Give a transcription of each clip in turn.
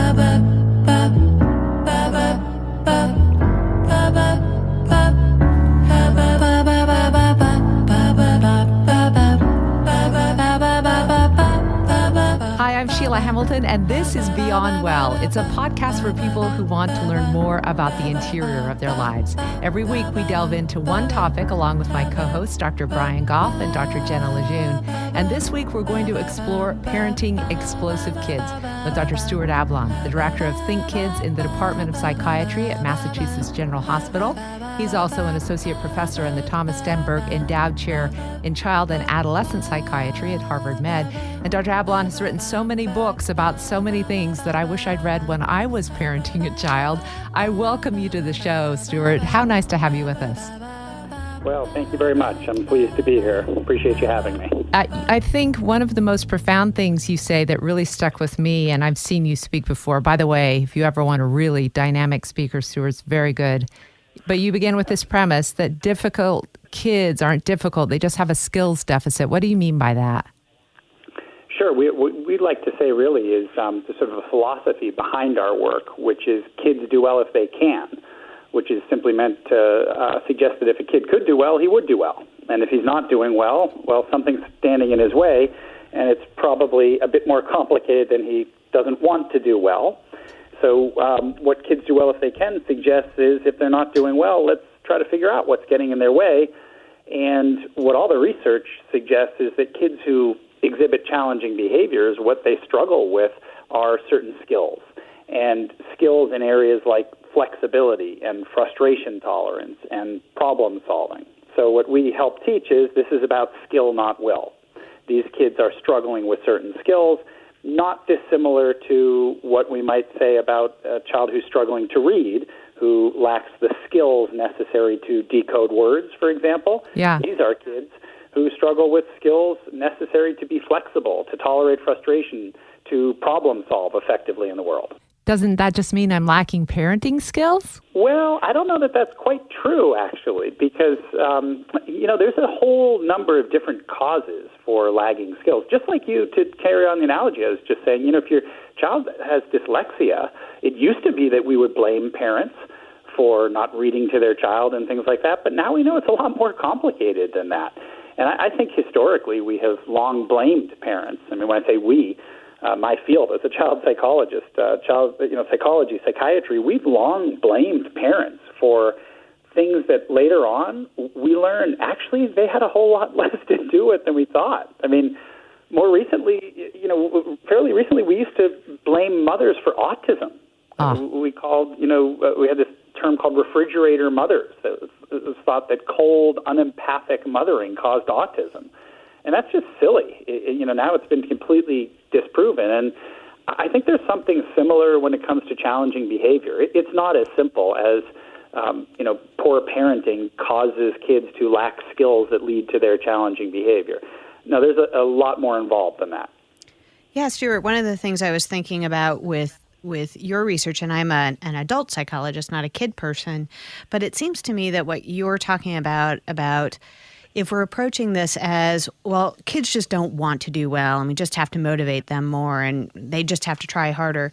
Hi, I'm Sheila Hamilton, and this is Beyond Well. It's a podcast for people who want to learn more about the interior of their lives. Every week, we delve into one topic along with my co-hosts, Dr. Brian Goff and Dr. Jenna LeJeune. And this week, we're going to explore parenting explosive kids with Dr. Stuart Ablon, the Director of THINKKIDS in the Department of Psychiatry at Massachusetts General Hospital. He's also an associate professor in the Thomas Stenberg Endowed Chair in Child and Adolescent Psychiatry at Harvard Med. And Dr. Ablon has written so many books about so many things that I wish I'd read when I was parenting a child. I welcome you to the show, Stuart. How nice to have you with us. Well, thank you very much. I'm pleased to be here. Appreciate you having me. I think one of the most profound things you say that really stuck with me, and I've seen you speak before. By the way, if you ever want a really dynamic speaker, Stuart's very good. But you begin with this premise that difficult kids aren't difficult. They just have a skills deficit. What do you mean by that? Sure. What we'd like to say really is the sort of a philosophy behind our work, which is kids do well if they can, which is simply meant to suggest that if a kid could do well, he would do well. And if he's not doing well, something's standing in his way, and it's probably a bit more complicated than he doesn't want to do well. So what kids do well if they can suggests is if they're not doing well, let's try to figure out what's getting in their way. And what all the research suggests is that kids who exhibit challenging behaviors, what they struggle with are certain skills. And skills in areas like flexibility and frustration tolerance and problem solving. So what we help teach is this is about skill, not will. These kids are struggling with certain skills, not dissimilar to what we might say about a child who's struggling to read, who lacks the skills necessary to decode words, for example. Yeah. These are kids who struggle with skills necessary to be flexible, to tolerate frustration, to problem solve effectively in the world. Doesn't that just mean I'm lacking parenting skills? Well, I don't know that that's quite true, actually, because, there's a whole number of different causes for lagging skills. Just like you, to carry on the analogy, I was just saying, if your child has dyslexia, it used to be that we would blame parents for not reading to their child and things like that, but now we know it's a lot more complicated than that. And I think historically we have long blamed parents. I mean, when I say we, my field as a child psychologist, psychology, psychiatry, we've long blamed parents for things that later on we learned actually they had a whole lot less to do with than we thought. I mean, more recently, fairly recently, we used to blame mothers for autism. We had this term called refrigerator mothers. It was thought that cold, unempathic mothering caused autism. And that's just silly. Now it's been completely disproven. And I think there's something similar when it comes to challenging behavior. It's not as simple as, poor parenting causes kids to lack skills that lead to their challenging behavior. No, there's a lot more involved than that. Yeah, Stuart, one of the things I was thinking about with your research, and I'm an adult psychologist, not a kid person, but it seems to me that what you're talking about if we're approaching this as, well, kids just don't want to do well, and we just have to motivate them more, and they just have to try harder,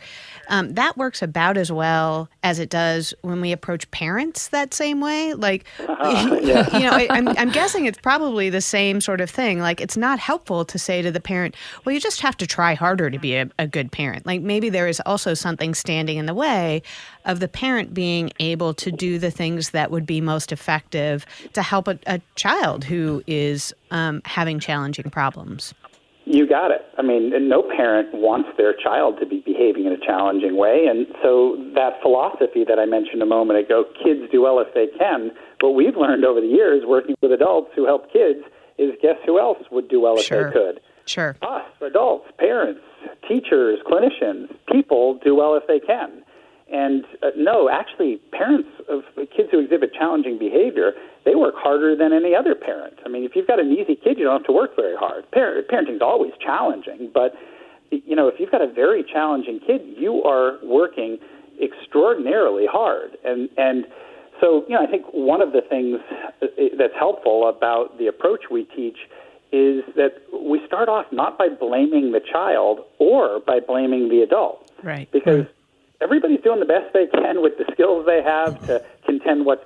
that works about as well as it does when we approach parents that same way. Like, I'm guessing it's probably the same sort of thing. Like, it's not helpful to say to the parent, well, you just have to try harder to be a good parent. Like, maybe there is also something standing in the way of the parent being able to do the things that would be most effective to help a child who is having challenging problems. You got it. I mean, no parent wants their child to be behaving in a challenging way. And so that philosophy that I mentioned a moment ago, kids do well if they can, what we've learned over the years working with adults who help kids is guess who else would do well if they could? Sure. Us, adults, parents, teachers, clinicians, people do well if they can. And no, actually, parents of kids who exhibit challenging behavior, they work harder than any other parent. I mean, if you've got an easy kid, you don't have to work very hard. Parenting is always challenging, but, if you've got a very challenging kid, you are working extraordinarily hard. And so, I think one of the things that's helpful about the approach we teach is that we start off not by blaming the child or by blaming the adult. Right. Because everybody's doing the best they can with the skills they have to contend with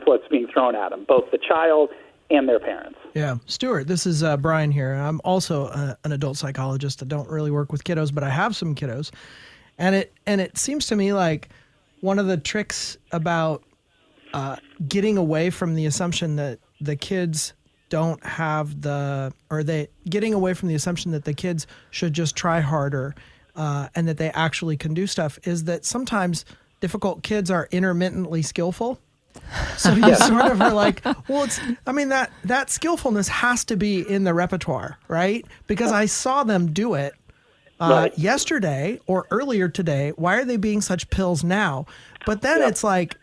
what's being thrown at them, both the child and their parents. Yeah. Stuart, this is Brian here. I'm also an adult psychologist. I don't really work with kiddos, but I have some kiddos. And it seems to me like one of the tricks about getting away from the assumption that the kids don't have getting away from the assumption that the kids should just try harder and that they actually can do stuff is that sometimes difficult kids are intermittently skillful. So you sort of are like, well, that skillfulness has to be in the repertoire, right? Because I saw them do it yesterday or earlier today. Why are they being such pills now? But then it's like,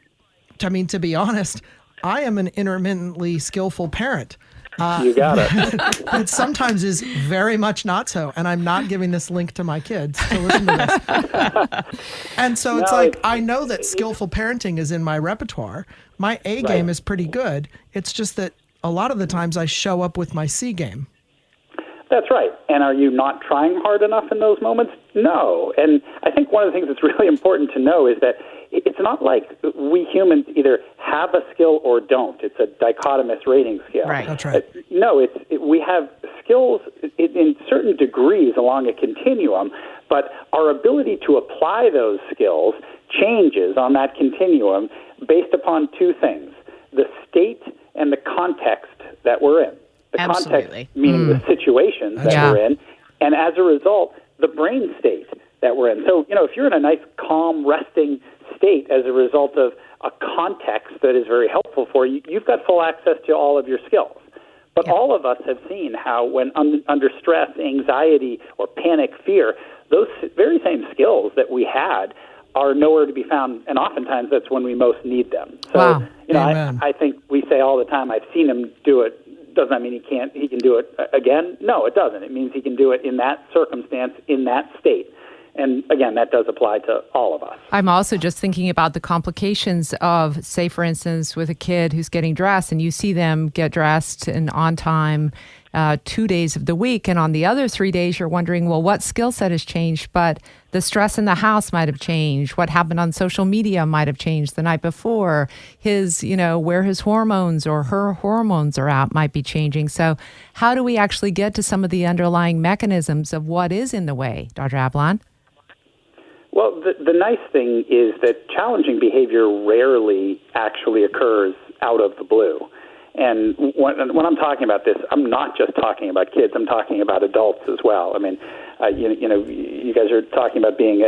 to be honest, I am an intermittently skillful parent. You got it. It sometimes is very much not so, and I'm not giving this link to my kids to listen to this. And so it's like, I know that skillful parenting is in my repertoire. My A game is pretty good. It's just that a lot of the times I show up with my C game. That's right. And are you not trying hard enough in those moments? No. And I think one of the things that's really important to know is that it's not like we humans either have a skill or don't. It's a dichotomous rating scale. Right. That's right. No, we have skills in certain degrees along a continuum, but our ability to apply those skills changes on that continuum based upon two things: the state and the context that we're in. The context meaning the situations that we're in, and as a result, the brain state that we're in. So, if you're in a nice, calm, resting state as a result of a context that is very helpful for you, you've got full access to all of your skills. But all of us have seen how when under stress, anxiety, or panic, fear, those very same skills that we had are nowhere to be found, and oftentimes that's when we most need them. So, I think we say all the time, I've seen him do it. Does that mean he can do it again? No, it doesn't. It means he can do it in that circumstance, in that state. And again, that does apply to all of us. I'm also just thinking about the complications of, say, for instance, with a kid who's getting dressed and you see them get dressed and on time 2 days of the week. And on the other 3 days, you're wondering, well, what skill set has changed? But the stress in the house might have changed. What happened on social media might have changed the night before. Where his hormones or her hormones are at might be changing. So how do we actually get to some of the underlying mechanisms of what is in the way, Dr. Ablon? Well, the nice thing is that challenging behavior rarely actually occurs out of the blue. And when I'm talking about this, I'm not just talking about kids. I'm talking about adults as well. I mean, you guys are talking about being,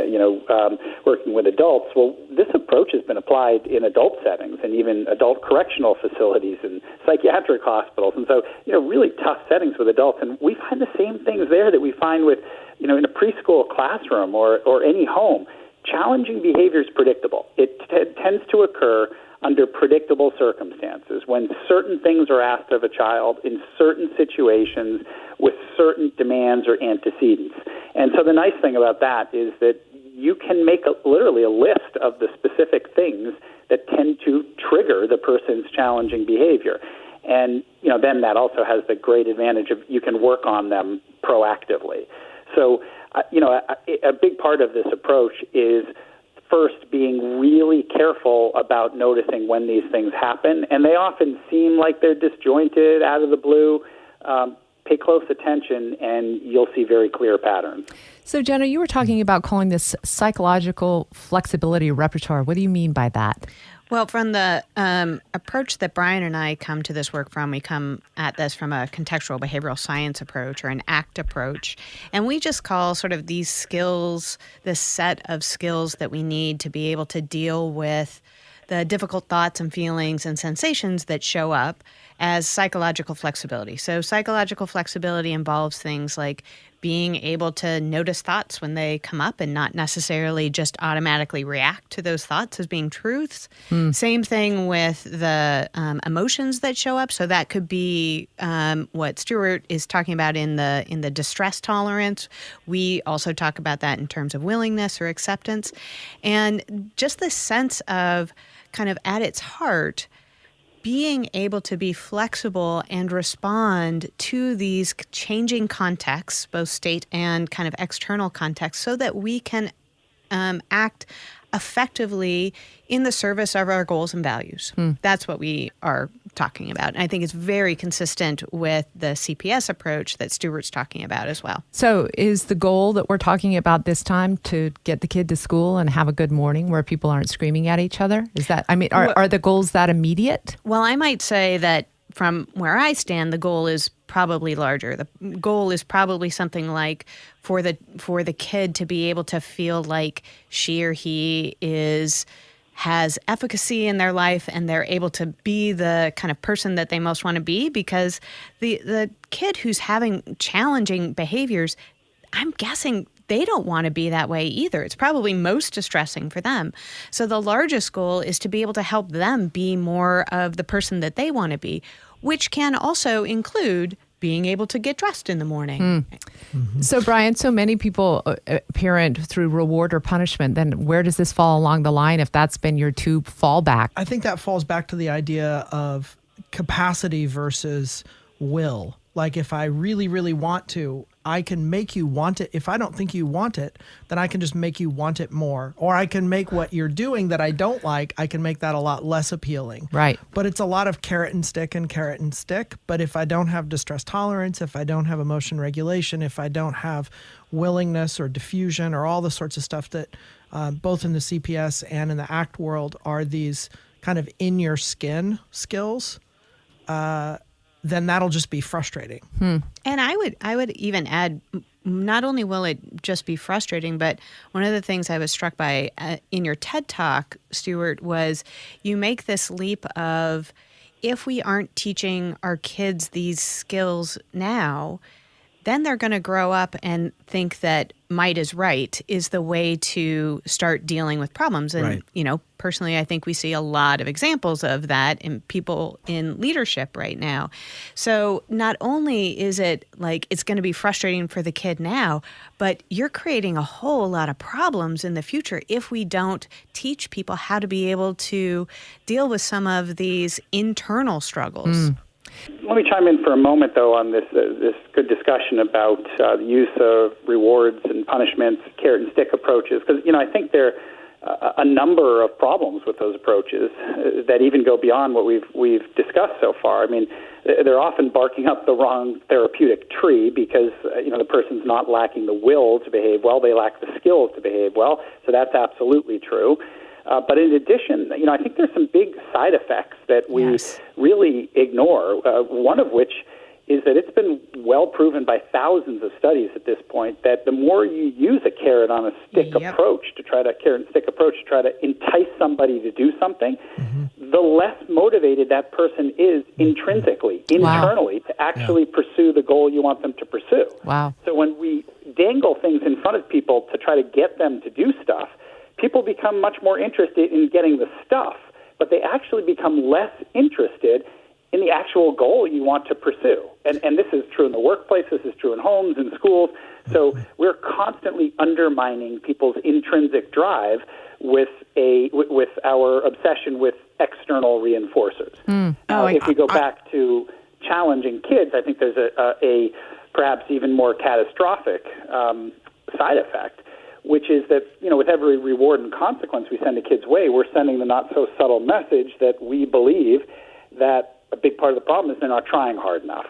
working with adults. Well, this approach has been applied in adult settings and even adult correctional facilities and psychiatric hospitals. And so, really tough settings with adults. And we find the same things there that we find with, in a preschool classroom or any home. Challenging behavior is predictable. It tends to occur under predictable circumstances when certain things are asked of a child in certain situations with certain demands or antecedents. And so the nice thing about that is that you can make literally a list of the specific things that tend to trigger the person's challenging behavior. And, then that also has the great advantage of you can work on them proactively. So, a big part of this approach is first being really careful about noticing when these things happen. And they often seem like they're disjointed, out of the blue. Pay close attention, and you'll see very clear patterns. So, Jenna, you were talking about calling this psychological flexibility repertoire. What do you mean by that? Well, from the approach that Brian and I come to this work from, we come at this from a contextual behavioral science approach or an ACT approach. And we just call sort of these skills, this set of skills that we need to be able to deal with the difficult thoughts and feelings and sensations that show up as psychological flexibility. So psychological flexibility involves things like being able to notice thoughts when they come up and not necessarily just automatically react to those thoughts as being truths. Same thing with the emotions that show up. So that could be what Stuart is talking about in the distress tolerance. We also talk about that in terms of willingness or acceptance. And just the sense of kind of at its heart, being able to be flexible and respond to these changing contexts, both state and kind of external contexts, so that we can act effectively in the service of our goals and values. That's what we are talking about. And I think it's very consistent with the CPS approach that Stuart's talking about as well. So is the goal that we're talking about this time to get the kid to school and have a good morning where people aren't screaming at each other? Is that, I mean, are the goals that immediate? Well, I might say that from where I stand, the goal is probably larger. The goal is probably something like for the kid to be able to feel like she or he has efficacy in their life and they're able to be the kind of person that they most want to be, because the kid who's having challenging behaviors, I'm guessing they don't want to be that way either. It's probably most distressing for them. So the largest goal is to be able to help them be more of the person that they want to be, which can also include being able to get dressed in the morning. So Brian, so many people parent through reward or punishment. Then where does this fall along the line if that's been your two fallback? I think that falls back to the idea of capacity versus will. Like if I really, really want to, I can make you want it. If I don't think you want it, then I can just make you want it more. Or I can make what you're doing that I don't like, I can make that a lot less appealing. Right. But it's a lot of carrot and stick and carrot and stick. But if I don't have distress tolerance, if I don't have emotion regulation, if I don't have willingness or diffusion or all the sorts of stuff that both in the CPS and in the ACT world are these kind of in your skin skills, then that'll just be frustrating. And I would even add, not only will it just be frustrating, but one of the things I was struck by in your TED Talk, Stuart, was you make this leap of, if we aren't teaching our kids these skills now, then they're going to grow up and think that might is right is the way to start dealing with problems. And, you know, personally, I think we see a lot of examples of that in people in leadership right now. So not only is it like it's going to be frustrating for the kid now, but you're creating a whole lot of problems in the future if we don't teach people how to be able to deal with some of these internal struggles. Let me chime in for a moment, though, on this good discussion about the use of rewards and punishments, carrot and stick approaches, because, you know, I think there are a number of problems with those approaches that even go beyond what we've discussed so far. I mean, they're often barking up the wrong therapeutic tree because, you know, the person's not lacking the will to behave well, they lack the skills to behave well, so that's absolutely true. But in addition, you know, I think there's some big side effects that we really ignore, one of which is that it's been well proven by thousands of studies at this point that the more you use a carrot on a stick approach to try to entice somebody to do something, the less motivated that person is intrinsically, internally, to actually pursue the goal you want them to pursue. So when we dangle things in front of people to try to get them to do stuff, people become much more interested in getting the stuff, but they actually become less interested in the actual goal you want to pursue. And this is true in the workplace, this is true in homes and schools. So we're constantly undermining people's intrinsic drive with our obsession with external reinforcers. If we go back to challenging kids, I think there's a perhaps even more catastrophic side effect, which is that, you know, with every reward and consequence we send a kid's way, we're sending the not-so-subtle message that we believe that a big part of the problem is they're not trying hard enough.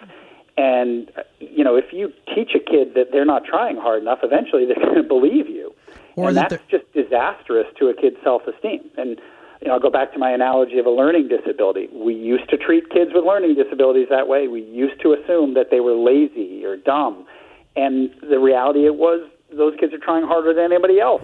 And, you know, if you teach a kid that they're not trying hard enough, eventually they're going to believe you. And that's just disastrous to a kid's self-esteem. And, you know, I'll go back to my analogy of a learning disability. We used to treat kids with learning disabilities that way. We used to assume that they were lazy or dumb. And the reality was those kids are trying harder than anybody else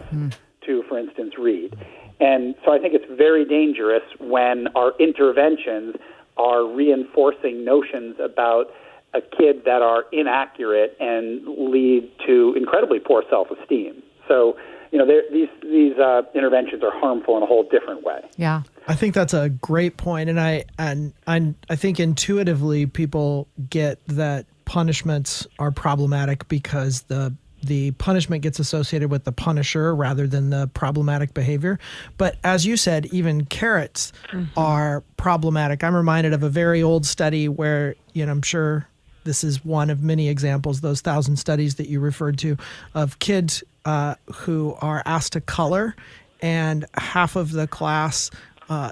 to, for instance, read. And so I think it's very dangerous when our interventions are reinforcing notions about a kid that are inaccurate and lead to incredibly poor self-esteem. So, you know, these interventions are harmful in a whole different way. Yeah. I think that's a great point. And I think intuitively people get that punishments are problematic because the punishment gets associated with the punisher rather than the problematic behavior. But as you said, even carrots are problematic. I'm reminded of a very old study where, you know, I'm sure this is one of many examples, those 1,000 studies that you referred to, of kids who are asked to color, and half of the class,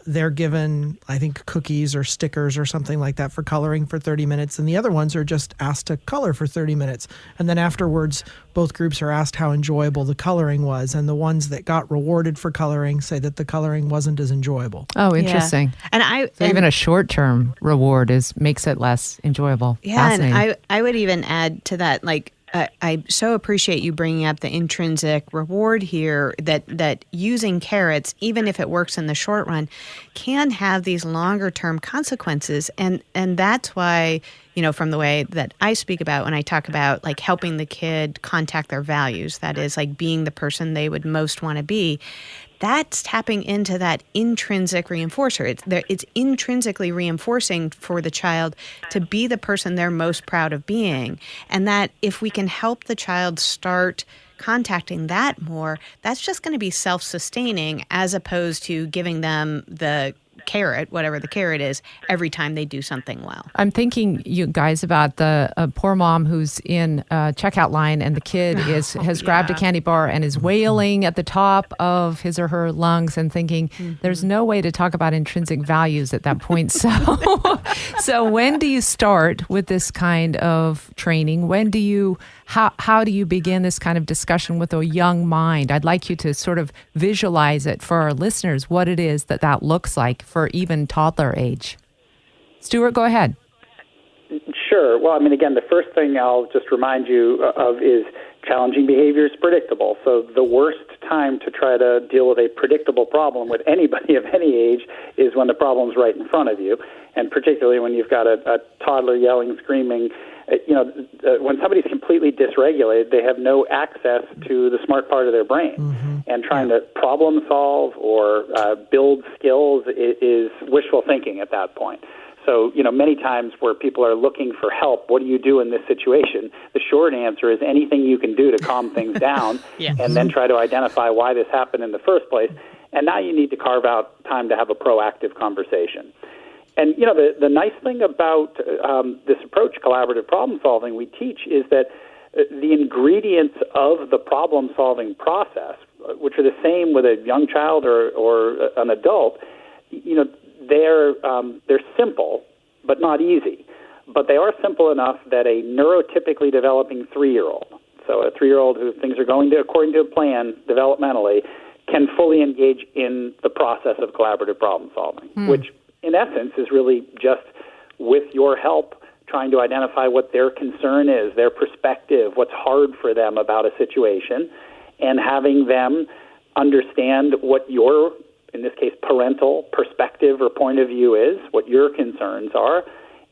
they're given, I think, cookies or stickers or something like that for coloring for 30 minutes. And the other ones are just asked to color for 30 minutes. And then afterwards, both groups are asked how enjoyable the coloring was. And the ones that got rewarded for coloring say that the coloring wasn't as enjoyable. Oh, interesting. Yeah. So even a short-term reward makes it less enjoyable. Yeah, and I would even add to that, like, I so appreciate you bringing up the intrinsic reward here, that using carrots, even if it works in the short run, can have these longer term consequences. And that's why, from the way that I speak about when I talk about like helping the kid contact their values, that is like being the person they would most want to be, that's tapping into that intrinsic reinforcer. It's intrinsically reinforcing for the child to be the person they're most proud of being. And that if we can help the child start contacting that more, that's just going to be self-sustaining as opposed to giving them the carrot, whatever the carrot is, every time they do something well. I'm thinking, you guys, about the poor mom who's in a checkout line and the kid has grabbed a candy bar and is wailing at the top of his or her lungs and thinking, there's no way to talk about intrinsic values at that point. So when do you start with this kind of training? How do you begin this kind of discussion with a young mind? I'd like you to sort of visualize it for our listeners, what it is that looks like for even toddler age. Stuart, go ahead. Sure. Well, again, the first thing I'll just remind you of is challenging behavior is predictable. So the worst time to try to deal with a predictable problem with anybody of any age is when the problem's right in front of you, and particularly when you've got a toddler yelling, screaming. When somebody's completely dysregulated, they have no access to the smart part of their brain. And trying to problem solve or build skills is wishful thinking at that point. So, many times where people are looking for help, what do you do in this situation? The short answer is anything you can do to calm things down and then try to identify why this happened in the first place. And now you need to carve out time to have a proactive conversation. And, the nice thing about this approach, collaborative problem solving, we teach is that the ingredients of the problem solving process, which are the same with a young child or an adult, they're simple, but not easy. But they are simple enough that a neurotypically developing 3-year-old, so a 3-year-old who things are going according to a plan developmentally, can fully engage in the process of collaborative problem solving, which in essence is really just, with your help, trying to identify what their concern is, their perspective, what's hard for them about a situation, and having them understand what your, in this case, parental perspective or point of view is, what your concerns are,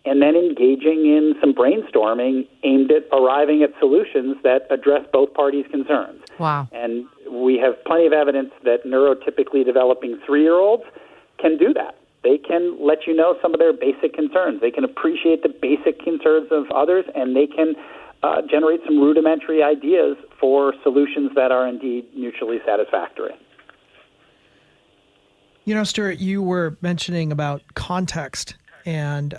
and then engaging in some brainstorming aimed at arriving at solutions that address both parties' concerns. Wow. And we have plenty of evidence that neurotypically developing 3-year-olds can do that. They can let you know some of their basic concerns. They can appreciate the basic concerns of others, and they can generate some rudimentary ideas for solutions that are indeed mutually satisfactory. Stuart, you were mentioning about context and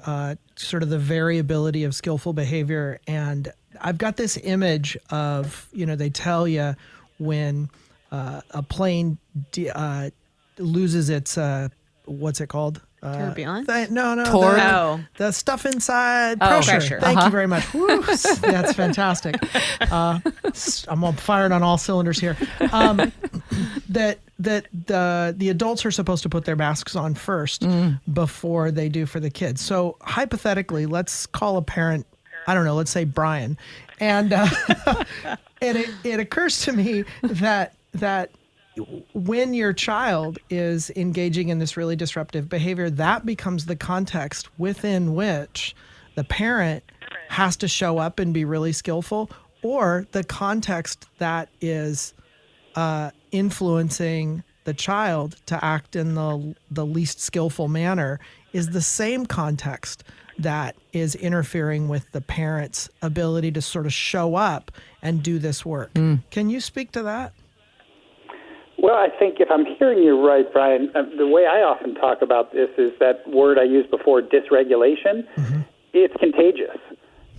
sort of the variability of skillful behavior. And I've got this image of, they tell you when a plane loses its... what's it called? Turbulence? No. Torque? The stuff inside. Pressure. Thank you very much. Woo, that's fantastic. I'm all fired on all cylinders here. That the adults are supposed to put their masks on first before they do for the kids. So hypothetically, let's call a parent, I don't know, let's say Brian. And it occurs to me that when your child is engaging in this really disruptive behavior, that becomes the context within which the parent has to show up and be really skillful, or the context that is influencing the child to act in the least skillful manner is the same context that is interfering with the parent's ability to sort of show up and do this work. Can you speak to that? Well, I think if I'm hearing you right, Brian, the way I often talk about this is that word I used before, dysregulation. It's contagious.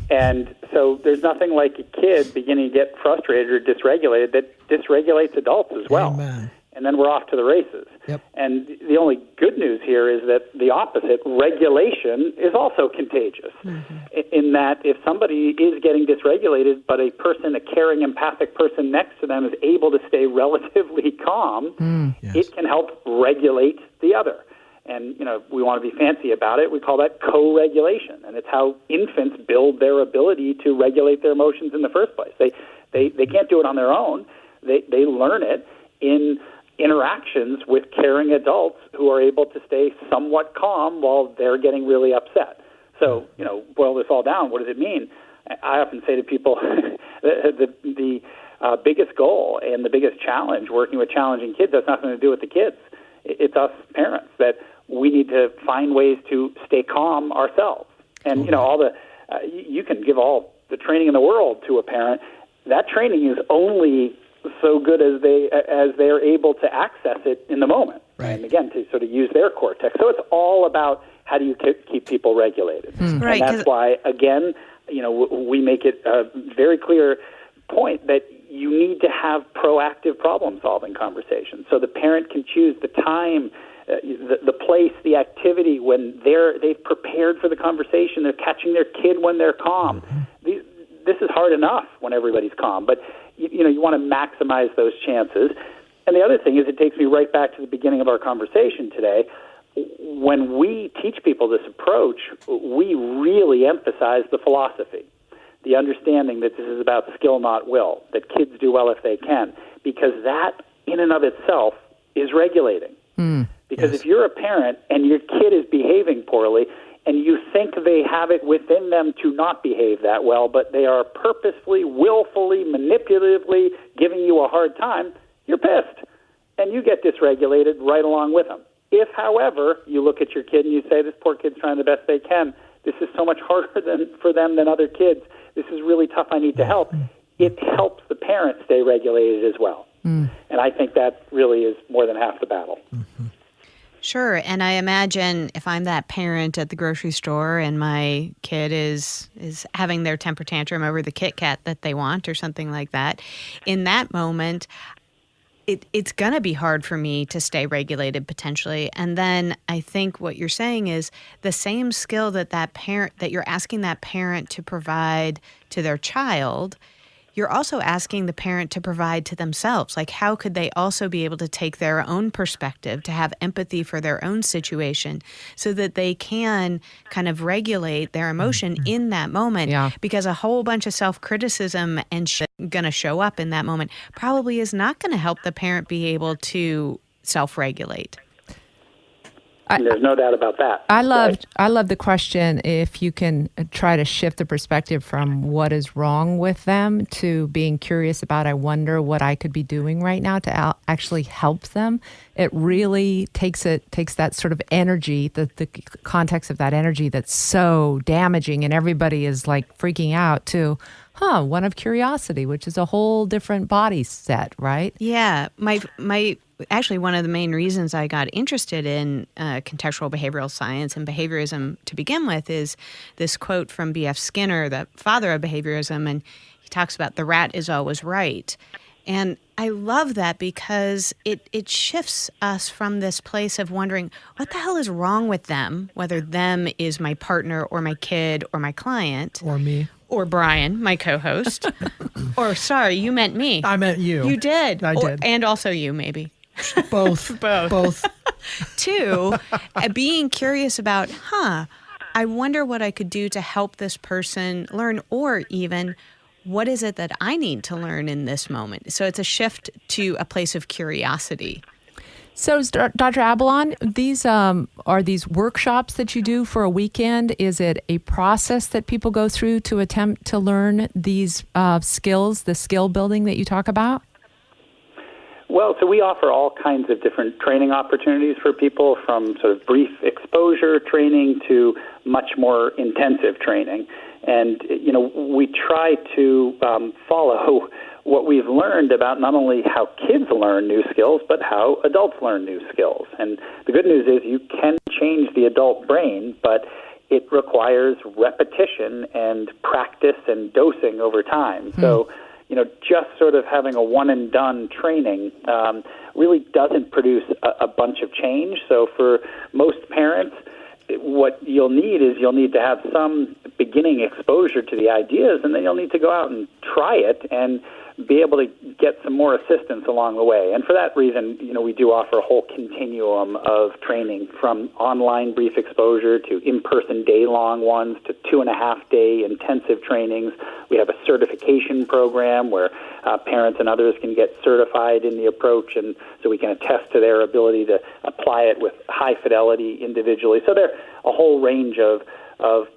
And so there's nothing like a kid beginning to get frustrated or dysregulated that dysregulates adults as well. Amen. And then we're off to the races. Yep. And the only good news here is that the opposite, regulation, is also contagious. In that if somebody is getting dysregulated, but a caring, empathic person next to them is able to stay relatively calm, it can help regulate the other. And, we want to be fancy about it. We call that co-regulation. And it's how infants build their ability to regulate their emotions in the first place. They can't do it on their own. They learn it in interactions with caring adults who are able to stay somewhat calm while they're getting really upset. So, boil this all down, what does it mean? I often say to people, the biggest goal and the biggest challenge working with challenging kids has nothing to do with the kids. It's us parents, that we need to find ways to stay calm ourselves. And, you can give all the training in the world to a parent. That training is only so good as they are able to access it in the moment. Right. And again, to sort of use their cortex. So it's all about how do you keep people regulated. Right, and that's why, again, we make it a very clear point that you need to have proactive problem-solving conversations. So the parent can choose the time, the place, the activity when they've prepared for the conversation. They're catching their kid when they're calm. This is hard enough when everybody's calm, but you want to maximize those chances. And the other thing is, it takes me right back to the beginning of our conversation today. When we teach people this approach, we really emphasize the philosophy, the understanding that this is about skill, not will, that kids do well if they can, because that in and of itself is regulating. Because if you're a parent and your kid is behaving poorly, and you think they have it within them to not behave that well, but they are purposefully, willfully, manipulatively giving you a hard time, you're pissed. And you get dysregulated right along with them. If, however, you look at your kid and you say, this poor kid's trying the best they can, this is so much harder for them than other kids, this is really tough, I need to help, it helps the parent stay regulated as well. And I think that really is more than half the battle. Sure. And I imagine if I'm that parent at the grocery store and my kid is having their temper tantrum over the Kit Kat that they want or something like that, in that moment, it's going to be hard for me to stay regulated potentially. And then I think what you're saying is the same skill that parent, that you're asking that parent to provide to their child, you're also asking the parent to provide to themselves. Like, how could they also be able to take their own perspective, to have empathy for their own situation so that they can kind of regulate their emotion in that moment? Yeah. Because a whole bunch of self-criticism and going to show up in that moment probably is not going to help the parent be able to self-regulate. There's no doubt about that. I love the question, if you can try to shift the perspective from what is wrong with them to being curious about, I wonder what I could be doing right now to actually help them. It really takes that sort of energy, the context of that energy that's so damaging and everybody is like freaking out, to one of curiosity, which is a whole different body set, right? Yeah. Actually, one of the main reasons I got interested in contextual behavioral science and behaviorism to begin with is this quote from B.F. Skinner, the father of behaviorism, and he talks about the rat is always right. And I love that because it shifts us from this place of wondering, what the hell is wrong with them, whether them is my partner or my kid or my client. Or me. Or Brian, my co-host. Or, sorry, you meant me. I meant you. You did. I did. And also you, maybe. Both. Both. Two, being curious about, I wonder what I could do to help this person learn, or even what is it that I need to learn in this moment? So it's a shift to a place of curiosity. So, Dr. Ablon, these are these workshops that you do for a weekend? Is it a process that people go through to attempt to learn these skills, the skill building that you talk about? Well, so we offer all kinds of different training opportunities for people, from sort of brief exposure training to much more intensive training. And, we try to follow what we've learned about not only how kids learn new skills, but how adults learn new skills. And the good news is you can change the adult brain, but it requires repetition and practice and dosing over time. So, just sort of having a one-and-done training really doesn't produce a bunch of change. So for most parents, what you'll need to have some beginning exposure to the ideas, and then you'll need to go out and try it and be able to get some more assistance along the way. And for that reason, we do offer a whole continuum of training, from online brief exposure to in-person day-long ones to 2.5-day intensive trainings. We have a certification program where parents and others can get certified in the approach, and so we can attest to their ability to apply it with high fidelity individually. So there are a whole range of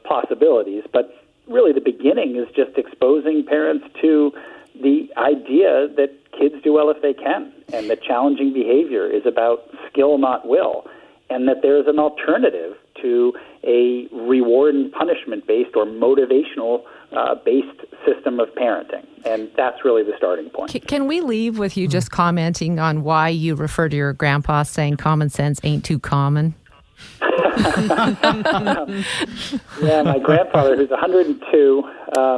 possibilities, but really the beginning is just exposing parents to the idea that kids do well if they can, and that challenging behavior is about skill, not will, and that there's an alternative to a reward and punishment-based or motivational-based system of parenting. And that's really the starting point. Can we leave with you just commenting on why you refer to your grandpa saying common sense ain't too common? Yeah, my grandfather, who's 102,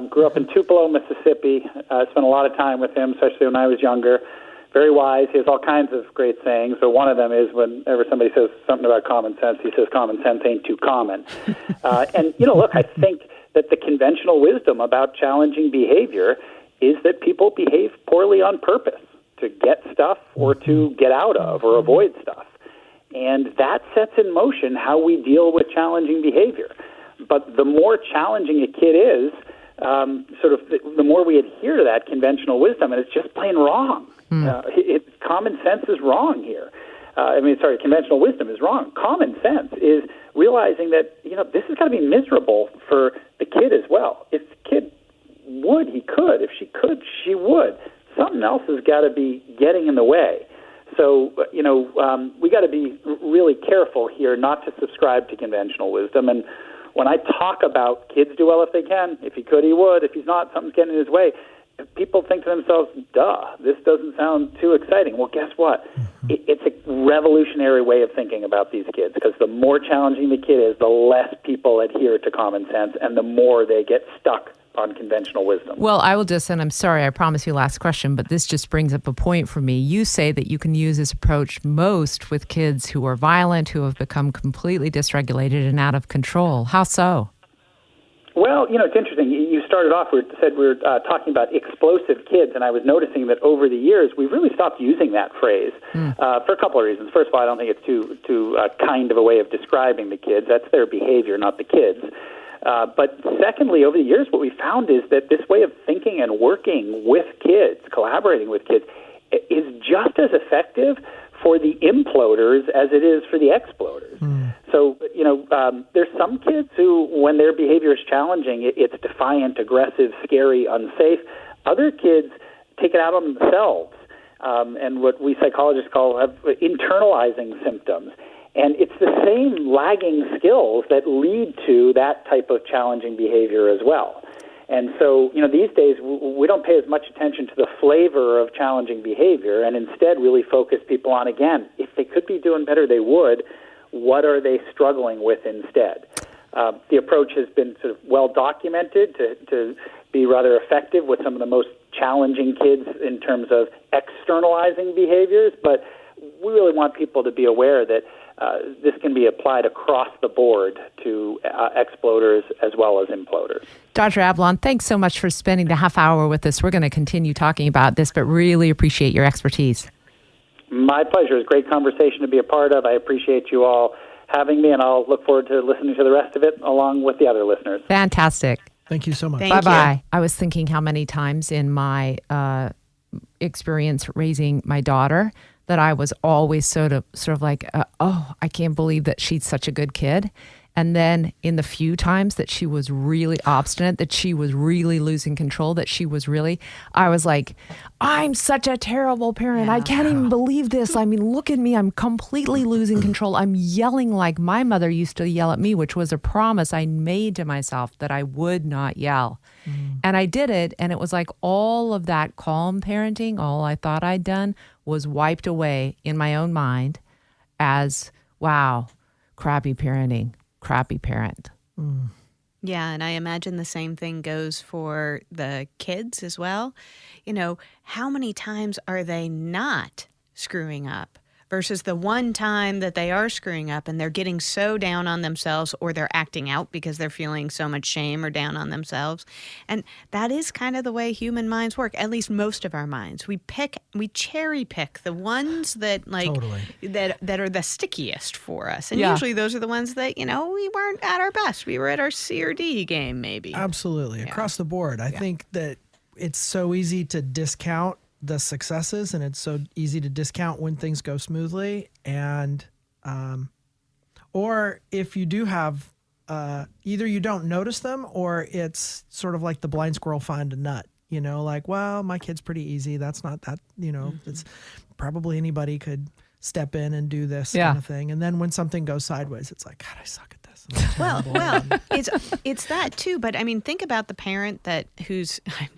grew up in Tupelo, Mississippi. Spent a lot of time with him, especially when I was younger. Very wise. He has all kinds of great sayings. So one of them is whenever somebody says something about common sense, he says common sense ain't too common. And, look, I think that the conventional wisdom about challenging behavior is that people behave poorly on purpose to get stuff or to get out of or avoid stuff. And that sets in motion how we deal with challenging behavior. But the more challenging a kid is, the more we adhere to that conventional wisdom, and it's just plain wrong. Common sense is wrong here. Conventional wisdom is wrong. Common sense is realizing that, this has got to be miserable for the kid as well. If the kid would, he could. If she could, she would. Something else has got to be getting in the way. So, we got to be really careful here not to subscribe to conventional wisdom. And when I talk about kids do well if they can, if he could, he would. If he's not, something's getting in his way. People think to themselves, this doesn't sound too exciting. Well, guess what? It's a revolutionary way of thinking about these kids, because the more challenging the kid is, the less people adhere to common sense, and the more they get stuck on conventional wisdom. Well, I will just, and I'm sorry, I promise you last question, but this just brings up a point for me. You say that you can use this approach most with kids who are violent, who have become completely dysregulated and out of control. How so? Well, it's interesting. You started off, we were talking about explosive kids, and I was noticing that over the years, we've really stopped using that phrase for a couple of reasons. First of all, I don't think it's too kind of a way of describing the kids. That's their behavior, not the kids. But secondly, over the years, what we found is that this way of thinking and working with kids, collaborating with kids, is just as effective for the imploders as it is for the exploders. So, there's some kids who, when their behavior is challenging, it's defiant, aggressive, scary, unsafe. Other kids take it out on themselves, and what we psychologists call internalizing symptoms. And it's the same lagging skills that lead to that type of challenging behavior as well. And so, these days, we don't pay as much attention to the flavor of challenging behavior, and instead really focus people on, again, if they could be doing better, they would. What are they struggling with instead? The approach has been sort of well documented to be rather effective with some of the most challenging kids in terms of externalizing behaviors, but we really want people to be aware that this can be applied across the board to exploders as well as imploders. Dr. Ablon, thanks so much for spending the half hour with us. We're going to continue talking about this, but really appreciate your expertise. My pleasure. It's a great conversation to be a part of. I appreciate you all having me, and I'll look forward to listening to the rest of it along with the other listeners. Fantastic. Thank you so much. Bye-bye. I was thinking how many times in my experience raising my daughter that I was always sort of like, I can't believe that she's such a good kid. And then in the few times that she was really obstinate, that she was really losing control, I was like, I'm such a terrible parent. Yeah. I can't even believe this. I mean, look at me. I'm completely losing control. I'm yelling like my mother used to yell at me, which was a promise I made to myself that I would not yell. And I did it. And it was like all of that calm parenting, all I thought I'd done was wiped away in my own mind as, wow, crappy parenting. Crappy parent. Yeah, and I imagine the same thing goes for the kids as well. You know, how many times are they not screwing up versus the one time that they are screwing up and they're getting so down on themselves or they're acting out because they're feeling so much shame or down on themselves. And that is kind of the way human minds work, at least most of our minds. We cherry pick the ones that Totally. that are the stickiest for us. And Yeah. usually those are the ones that, we weren't at our best. We were at our C or D game maybe. Absolutely. Across the board. I think that it's so easy to discount the successes, and it's so easy to discount when things go smoothly. And, or if you do have, either you don't notice them or it's sort of like the blind squirrel find a nut, like, well, my kid's pretty easy. That's not that, it's probably anybody could step in and do this kind of thing. And then when something goes sideways, it's like, God, I suck at this. Well, it's that too. But I mean, think about the parent I'm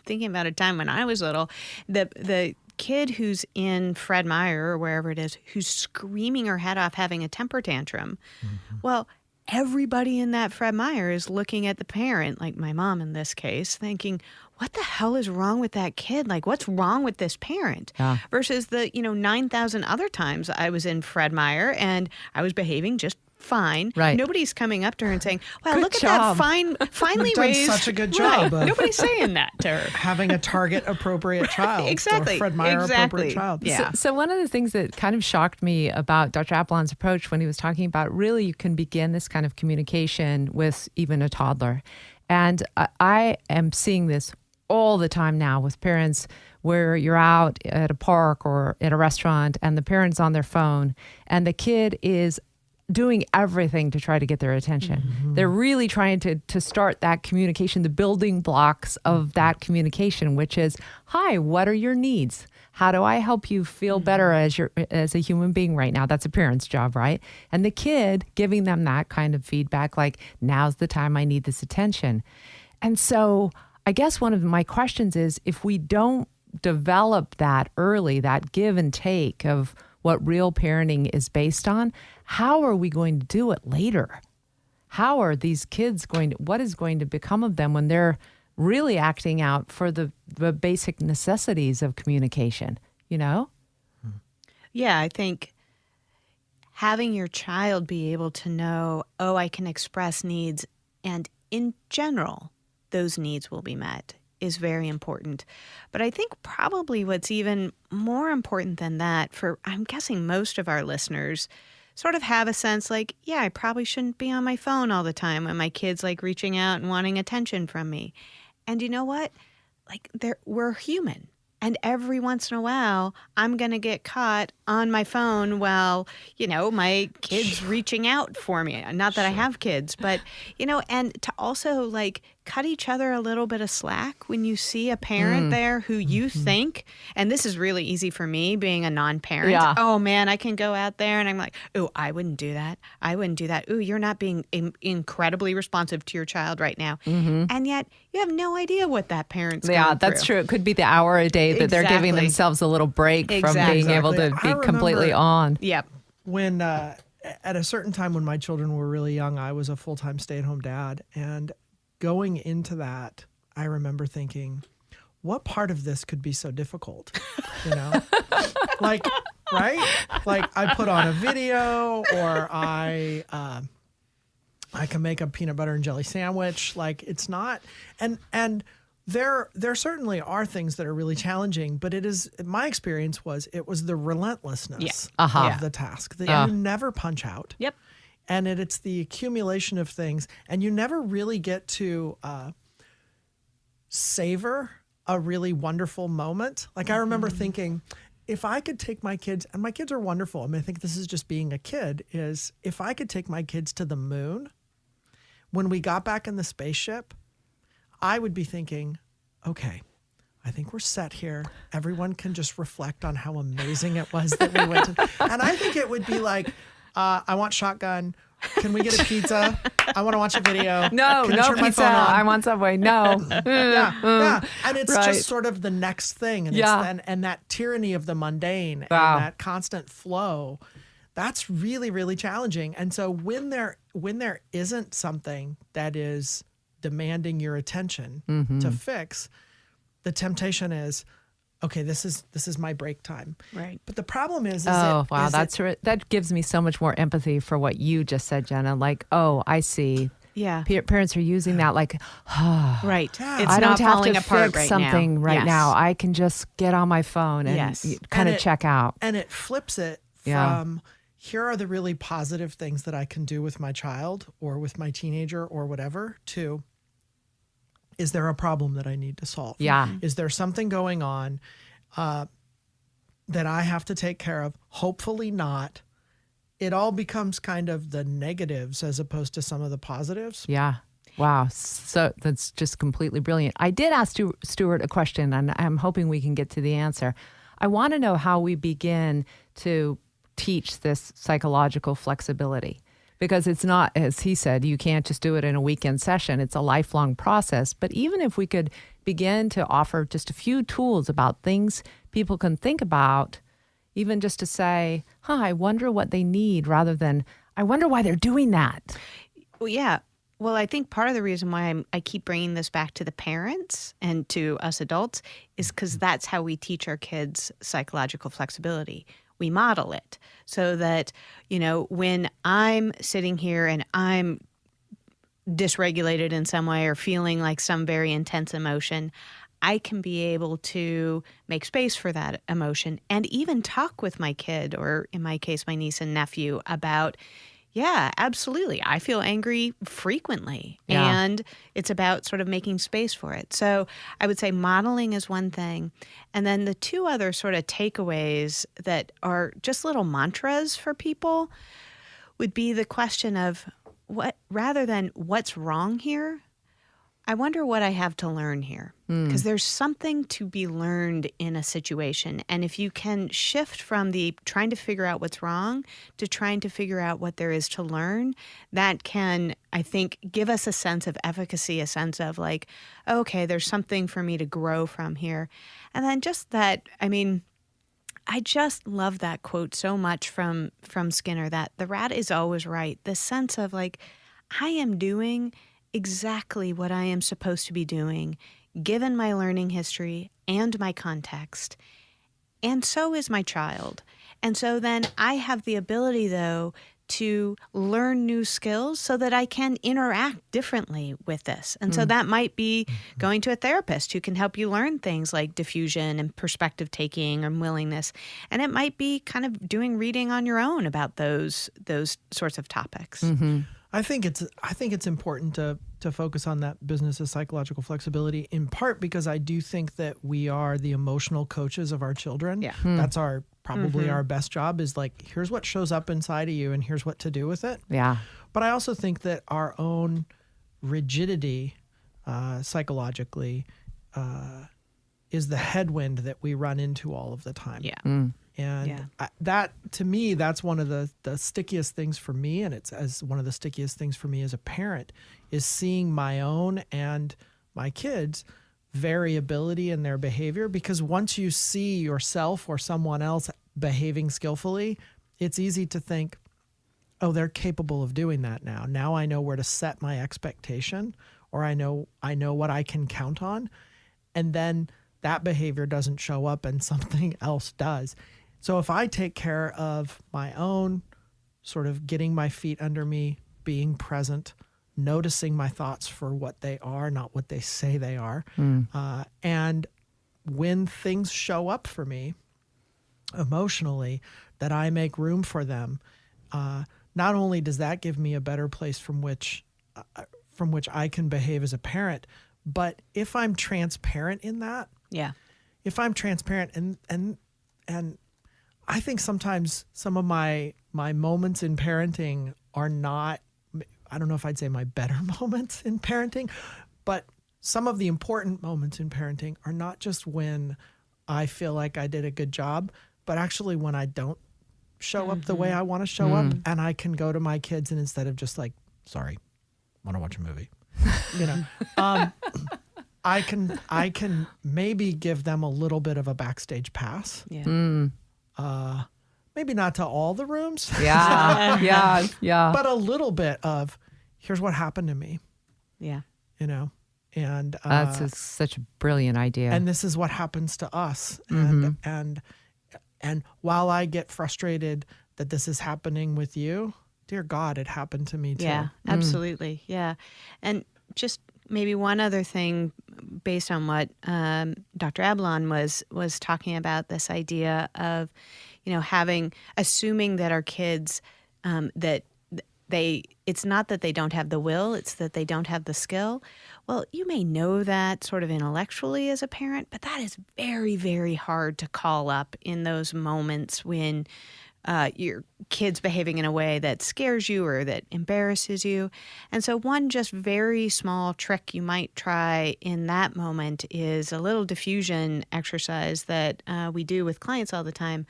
thinking about a time when I was little, the kid who's in Fred Meyer or wherever it is, who's screaming her head off, having a temper tantrum. Mm-hmm. Well, everybody in that Fred Meyer is looking at the parent, like my mom in this case, thinking, what the hell is wrong with that kid? Like, what's wrong with this parent? Yeah. Versus the, 9,000 other times I was in Fred Meyer and I was behaving just fine. Right. Nobody's coming up to her and saying, "Wow, Good look job. at that finely You've done raised." such a good job. Right. Nobody's saying that to her. Having a target appropriate child. Exactly. Or Fred Meyer appropriate child. Yeah. So one of the things that kind of shocked me about Dr. Ablon's approach when he was talking about really you can begin this kind of communication with even a toddler. And I am seeing this all the time now with parents where you're out at a park or at a restaurant and the parent's on their phone and the kid is doing everything to try to get their attention. Mm-hmm. They're really trying to start that communication, the building blocks of that communication, which is, hi, what are your needs? How do I help you feel better as a human being right now? That's a parent's job, right? And the kid giving them that kind of feedback, like, now's the time I need this attention. And so I guess one of my questions is, if we don't develop that early, that give and take of what real parenting is based on, how are we going to do it later? How are these kids what is going to become of them when they're really acting out for the basic necessities of communication, Yeah, I think having your child be able to know, oh, I can express needs, and in general, those needs will be met, is very important. But I think probably what's even more important than that, I'm guessing most of our listeners sort of have a sense like, yeah, I probably shouldn't be on my phone all the time when my kid's like reaching out and wanting attention from me. And you know what? Like, we're human. And every once in a while, I'm going to get caught on my phone while, my kid's reaching out for me. Not that I have kids, but, and to also like cut each other a little bit of slack when you see a parent there who you think, and this is really easy for me being a non-parent. Yeah. Oh man, I can go out there and I'm like, oh, I wouldn't do that. I wouldn't do that. Oh, you're not being incredibly responsive to your child right now. Mm-hmm. And yet you have no idea what that parent's going through. That's true. It could be the hour a day that they're giving themselves a little break from being able to be completely on. Yep. When at a certain time when my children were really young, I was a full-time stay-at-home dad. And going into that, I remember thinking, what part of this could be so difficult? Like, right? Like, I put on a video, or I can make a peanut butter and jelly sandwich. Like, it's not, and there certainly are things that are really challenging, but my experience was it was the relentlessness of the task that you never punch out. Yep. And it's the accumulation of things, and you never really get to savor a really wonderful moment. Like, I remember thinking, if I could take my kids, and my kids are wonderful. I mean, I think this is just being a kid, is if I could take my kids to the moon, when we got back in the spaceship, I would be thinking, okay, I think we're set here. Everyone can just reflect on how amazing it was that we went to. And I think it would be like, I want shotgun. Can we get a pizza? I want to watch a video. No pizza. I want Subway. No. yeah. And it's just sort of the next thing. And and that tyranny of the mundane and that constant flow, that's really, really challenging. And so when there isn't something that is demanding your attention to fix, the temptation is, okay, this is my break time. Right. But the problem is that gives me so much more empathy for what you just said, Jenna. Like, oh, I see. Yeah. Parents are using that like, right. Yeah. It's I not don't have falling to apart fix right something now. right now. I can just get on my phone and kind of check out. And it flips it from, here are the really positive things that I can do with my child or with my teenager or whatever, to, is there a problem that I need to solve? Yeah. Is there something going on that I have to take care of? Hopefully not. It all becomes kind of the negatives as opposed to some of the positives. Yeah. Wow. So that's just completely brilliant. I did ask Stuart a question, and I'm hoping we can get to the answer. I want to know how we begin to teach this psychological flexibility, because it's not, as he said, you can't just do it in a weekend session. It's a lifelong process. But even if we could begin to offer just a few tools about things people can think about, even just to say, I wonder what they need, rather than, I wonder why they're doing that. Well, yeah. Well, I think part of the reason why I keep bringing this back to the parents and to us adults is because that's how we teach our kids psychological flexibility. We model it so that, when I'm sitting here and I'm dysregulated in some way or feeling like some very intense emotion, I can be able to make space for that emotion and even talk with my kid, or in my case, my niece and nephew, about, yeah, absolutely, I feel angry frequently. Yeah. And it's about sort of making space for it. So I would say modeling is one thing. And then the two other sort of takeaways that are just little mantras for people would be the question of, rather than what's wrong here, I wonder what I have to learn here, because there's something to be learned in a situation. And if you can shift from the trying to figure out what's wrong to trying to figure out what there is to learn, that can, I think, give us a sense of efficacy, a sense of like, okay, there's something for me to grow from here. And then just that, I just love that quote so much from Skinner, that the rat is always right. The sense of like, I am doing exactly what I am supposed to be doing, given my learning history and my context. And so is my child. And so then I have the ability, though, to learn new skills so that I can interact differently with this. And so that might be going to a therapist who can help you learn things like diffusion and perspective taking and willingness. And it might be kind of doing reading on your own about those sorts of topics. Mm-hmm. I think it's important to focus on that business of psychological flexibility, in part because I do think that we are the emotional coaches of our children. Yeah. That's probably our best job, is like, here's what shows up inside of you and here's what to do with it. Yeah. But I also think that our own rigidity psychologically is the headwind that we run into all of the time. Yeah. And that, to me, that's one of the stickiest things for me, and it's as one of the stickiest things for me as a parent, is seeing my own and my kids' variability in their behavior. Because once you see yourself or someone else behaving skillfully, it's easy to think, oh, they're capable of doing that now. Now I know where to set my expectation, or I know what I can count on. And then that behavior doesn't show up and something else does. So if I take care of my own sort of getting my feet under me, being present, noticing my thoughts for what they are, not what they say they are, and when things show up for me emotionally, that I make room for them, not only does that give me a better place from which I can behave as a parent, but if I'm transparent in that, if I'm transparent and I think sometimes some of my moments in parenting are not, I don't know if I'd say my better moments in parenting, but some of the important moments in parenting are not just when I feel like I did a good job, but actually when I don't show up the way I want to show up, and I can go to my kids and instead of just like, sorry, want to watch a movie, I can maybe give them a little bit of a backstage pass. Maybe not to all the rooms. Yeah. But a little bit of, here's what happened to me. Yeah. you know, and That's such a brilliant idea. and this is what happens to us. And while I get frustrated that this is happening with you, dear God, it happened to me too. Yeah, absolutely. Yeah. And just maybe one other thing based on what Dr. Ablon was talking about, this idea of, you know, assuming that our kids, that it's not that they don't have the will, it's that they don't have the skill. Well, you may know that sort of intellectually as a parent, but that is very, very hard to call up in those moments when your kid's behaving in a way that scares you or that embarrasses you. And so one just very small trick you might try in that moment is a little diffusion exercise that we do with clients all the time,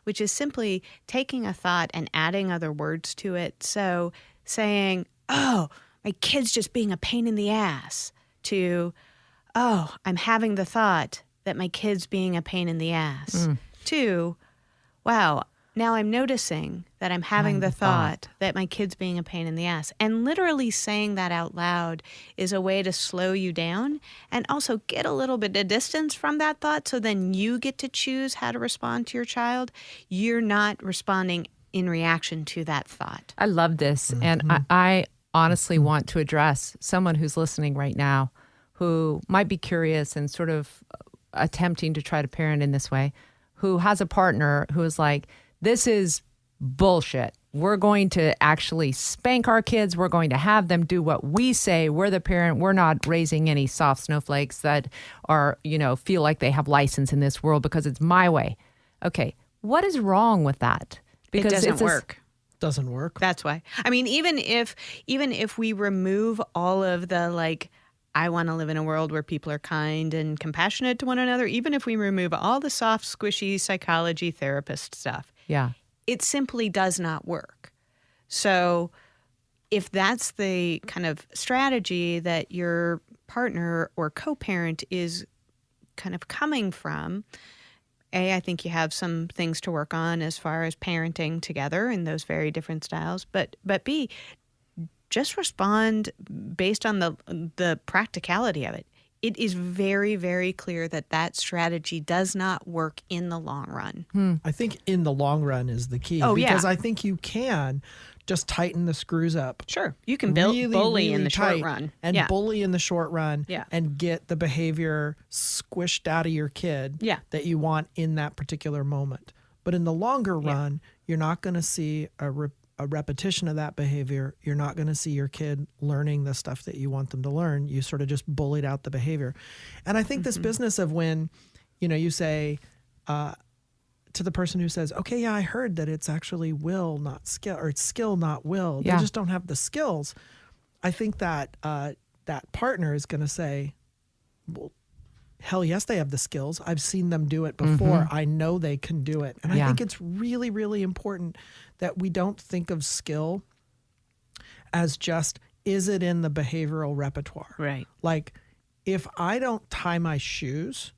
which is simply taking a thought and adding other words to it. So saying, oh, my kid's just being a pain in the ass, to, oh, I'm having the thought that my kid's being a pain in the ass, to, wow, now I'm noticing that I'm having the thought that my kid's being a pain in the ass. And literally saying that out loud is a way to slow you down and also get a little bit of distance from that thought, so then you get to choose how to respond to your child. You're not responding in reaction to that thought. I love this. And I honestly want to address someone who's listening right now who might be curious and sort of attempting to try to parent in this way, who has a partner who is like, this is bullshit. We're going to actually spank our kids. We're going to have them do what we say. We're the parent. We're not raising any soft snowflakes that are, you know, feel like they have license in this world because it's my way. Okay. What is wrong with that? Because it doesn't work. Doesn't work. That's why. I mean, even if we remove all of the, like, I want to live in a world where people are kind and compassionate to one another, even if we remove all the soft, squishy psychology therapist stuff, yeah, it simply does not work. So if that's the kind of strategy that your partner or co-parent is kind of coming from, I think you have some things to work on as far as parenting together in those very different styles. But B, just respond based on the practicality of it. It is very, very clear that that strategy does not work in the long run. I think in the long run is the key. Oh, because yeah. I think you can just tighten the screws up. Sure. You can bully really in the short tight run. And Yeah. bully in the short run. Yeah. And get the behavior squished out of your kid that you want in that particular moment. But in the longer run, you're not going to see a repetition of that behavior. You're not going to see your kid learning the stuff that you want them to learn. You sort of just bullied out the behavior. And I think this business of when, you know, you say to the person who says, okay, yeah, I heard that it's actually will, not skill, or it's skill, not will. They just don't have the skills. I think that that partner is going to say, well, hell yes, they have the skills. I've seen them do it before. I know they can do it. And I think it's really, really important that we don't think of skill as just, is it in the behavioral repertoire? Right. Like, if I don't tie my shoes,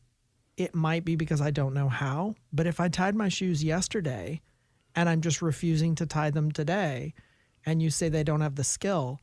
it might be because I don't know how. But if I tied my shoes yesterday and I'm just refusing to tie them today, and you say they don't have the skill,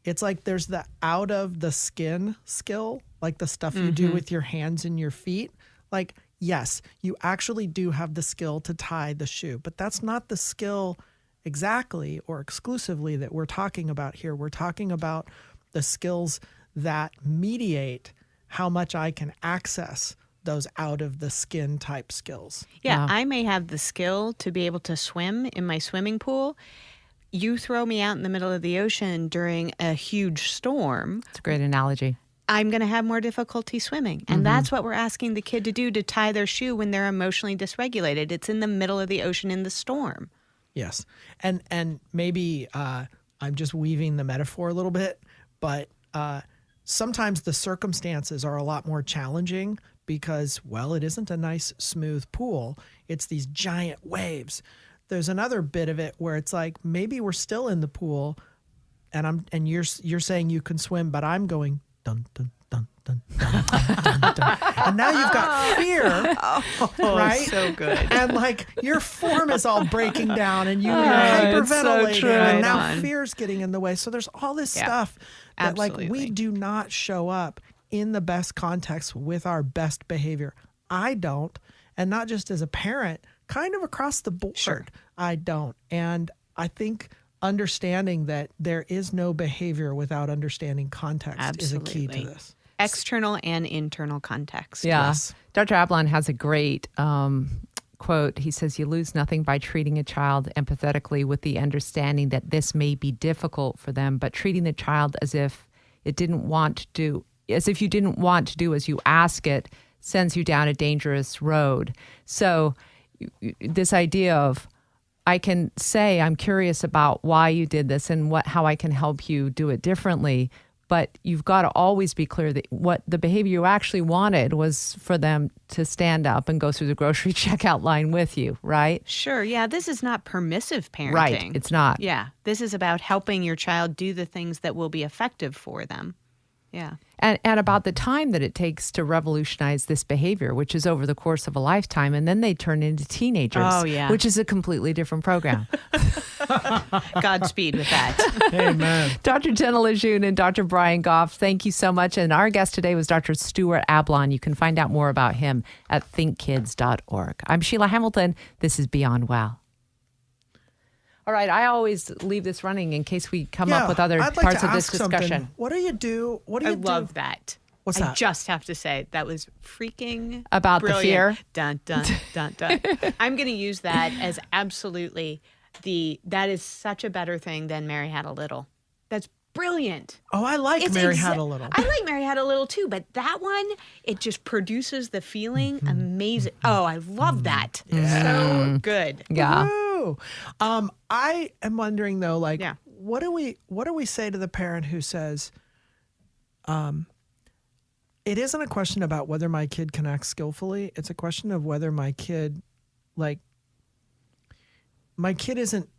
it's like there's the out of the skin skill, like the stuff you do with your hands and your feet. Like, yes, you actually do have the skill to tie the shoe, but that's not the skill exactly or exclusively that we're talking about here. We're talking about the skills that mediate how much I can access those out of the skin type skills. Yeah, I may have the skill to be able to swim in my swimming pool. You throw me out in the middle of the ocean during a huge storm. It's a great analogy. I'm going to have more difficulty swimming. And that's what we're asking the kid to do, to tie their shoe when they're emotionally dysregulated. It's in the middle of the ocean in the storm. Yes. And maybe I'm just weaving the metaphor a little bit, but sometimes the circumstances are a lot more challenging because, well, it isn't a nice, smooth pool. It's these giant waves. There's another bit of it where it's like, maybe we're still in the pool and you're saying you can swim, but I'm going dun, dun, dun, dun, dun, dun, dun, dun. And now you've got fear, right? So good. And like your form is all breaking down and you're it's so hyperventilating true. and now Right on. fear's getting in the way. So there's all this Yeah, stuff that like we absolutely. do not show up in the best context with our best behavior. I don't. And not just as a parent, kind of across the board. Sure. I don't. And I think understanding that there is no behavior without understanding context is a key to Absolutely. this. External and internal context. Yeah. Yes. Dr. Ablon has a great quote. He says, "You lose nothing by treating a child empathetically with the understanding that this may be difficult for them, but treating the child as if you didn't want to do as you ask it sends you down a dangerous road." So this idea of, I can say, I'm curious about why you did this and how I can help you do it differently. But you've got to always be clear that what the behavior you actually wanted was for them to stand up and go through the grocery checkout line with you, right? Sure. Yeah. This is not permissive parenting. Right. It's not. Yeah. This is about helping your child do the things that will be effective for them. Yeah. And about the time that it takes to revolutionize this behavior, which is over the course of a lifetime, and then they turn into teenagers, Oh, yeah. which is a completely different program. Godspeed with that. Amen. Dr. Jenna LeJeune and Dr. Brian Goff, thank you so much. And our guest today was Dr. Stuart Ablon. You can find out more about him at thinkkids.org. I'm Sheila Hamilton. This is Beyond Well. All right, I always leave this running in case we come up with other I'd like parts to of this ask something. discussion. What do you do? What do I you do? love that. What's I that? just have to say that was freaking About the brilliant. fear? Dun dun dun dun. I'm going to use that as absolutely that is such a better thing than Mary Had a Little. That's brilliant. Oh, I like It's Mary Had a Little. I like Mary Had a Little too, but that one, it just produces the feeling amazing. Oh, I love that. So good. Yeah. Woo. I am wondering though, like, Yeah. what do we say to the parent who says, it isn't a question about whether my kid can act skillfully. It's a question of whether my kid isn't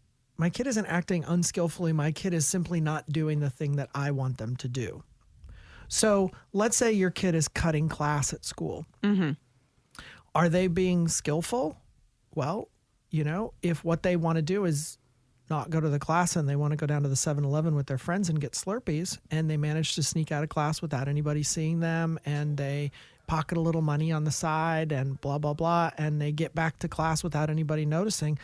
acting unskillfully. My kid is simply not doing the thing that I want them to do. So let's say your kid is cutting class at school. Mm-hmm. Are they being skillful? Well, if what they want to do is not go to the class and they want to go down to the 7-Eleven with their friends and get Slurpees, and they manage to sneak out of class without anybody seeing them, and they pocket a little money on the side and blah, blah, blah, and they get back to class without anybody noticing,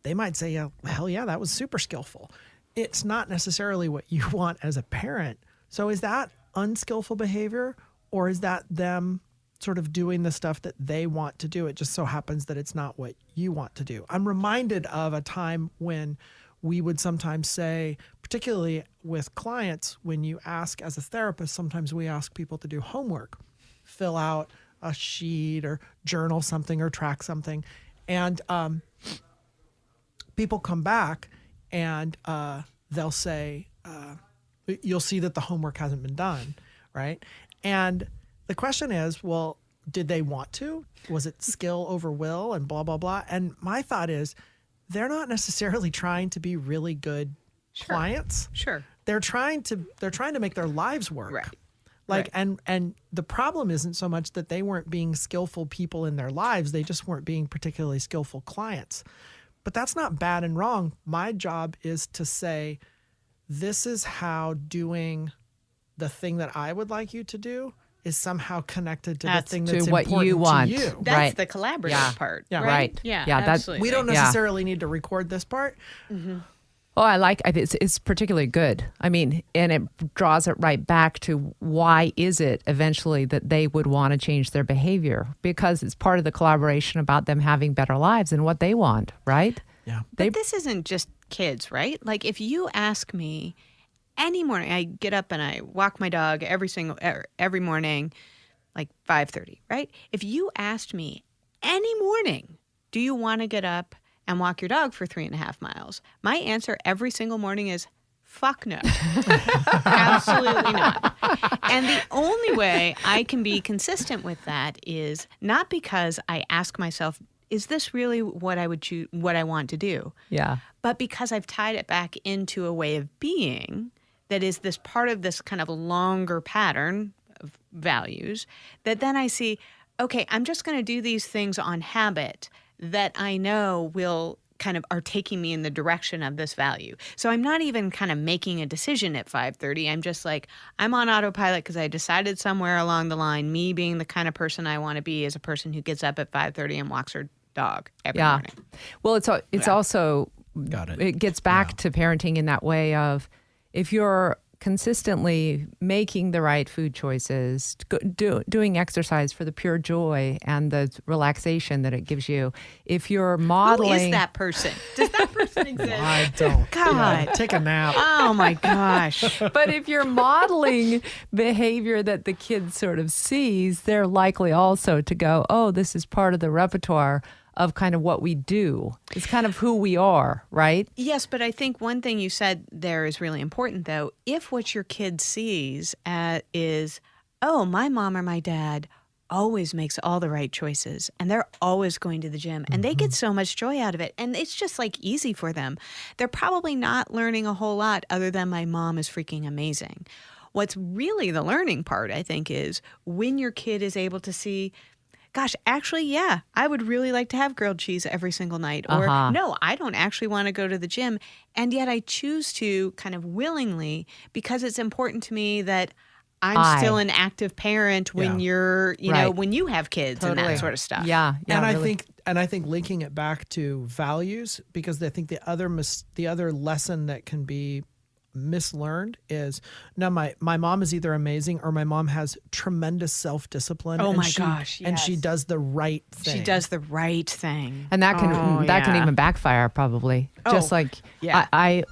they might say, yeah, hell yeah, that was super skillful. It's not necessarily what you want as a parent. So is that unskillful behavior, or is that them sort of doing the stuff that they want to do? It just so happens that it's not what you want to do. I'm reminded of a time when we would sometimes say, particularly with clients, when you ask as a therapist, sometimes we ask people to do homework, fill out a sheet or journal something or track something. And people come back and they'll say, you'll see that the homework hasn't been done, right? And the question is, well, did they want to? Was it skill over will and blah, blah, blah? And my thought is, they're not necessarily trying to be really good clients. Sure. They're trying to make their lives work. Right. Like, and the problem isn't so much that they weren't being skillful people in their lives. They just weren't being particularly skillful clients. But that's not bad and wrong. My job is to say, this is how doing the thing that I would like you to do is somehow connected to the thing that's what important you want. to you. That's Right. the collaborative Yeah. part. Yeah. Right. Yeah. Yeah, that's- absolutely. We don't Yeah. necessarily need to record this part. Oh, I think it's particularly good. I mean, and it draws it right back to why is it eventually that they would want to change their behavior? Because it's part of the collaboration about them having better lives and what they want, right? Yeah. But this isn't just kids, right? Like if you ask me any morning, I get up and I walk my dog every morning, like 5:30, right? If you asked me any morning, do you want to get up and walk your dog for 3.5 miles? My answer every single morning is, fuck no. Absolutely not. And the only way I can be consistent with that is not because I ask myself, is this really what I would choose, what I want to do? Yeah. But because I've tied it back into a way of being that is this part of this kind of longer pattern values, that then I see, okay, I'm just going to do these things on habit that I know will kind of are taking me in the direction of this value. So I'm not even kind of making a decision at 5:30. I'm just like, I'm on autopilot because I decided somewhere along the line, me being the kind of person I want to be is a person who gets up at 5:30 and walks her dog every morning. Well, it's also, Got it. it gets back to parenting in that way of, if you're consistently making the right food choices, doing exercise for the pure joy and the relaxation that it gives you. If you're modeling... Who is that person? Does that person exist? I don't. God. Yeah, take a nap. Oh my gosh. But if you're modeling behavior that the kid sort of sees, they're likely also to go, oh, this is part of the repertoire of kind of what we do. It's kind of who we are, right? Yes, but I think one thing you said there is really important, though. If what your kid sees is, oh, my mom or my dad always makes all the right choices, and they're always going to the gym, and they get so much joy out of it, and it's just like easy for them, they're probably not learning a whole lot other than my mom is freaking amazing. What's really the learning part, I think, is when your kid is able to see, gosh, actually, yeah, I would really like to have grilled cheese every single night. Or no, I don't actually want to go to the gym. And yet I choose to kind of willingly because it's important to me that I'm still an active parent when you're, you know, when you have kids and that sort of stuff. Yeah. And really. I think linking it back to values, because I think the other lesson that can be mislearned is, now my mom is either amazing or my mom has tremendous self-discipline. Oh my gosh, yes. And she does the right thing. She does the right thing. And that can even backfire probably. Just like I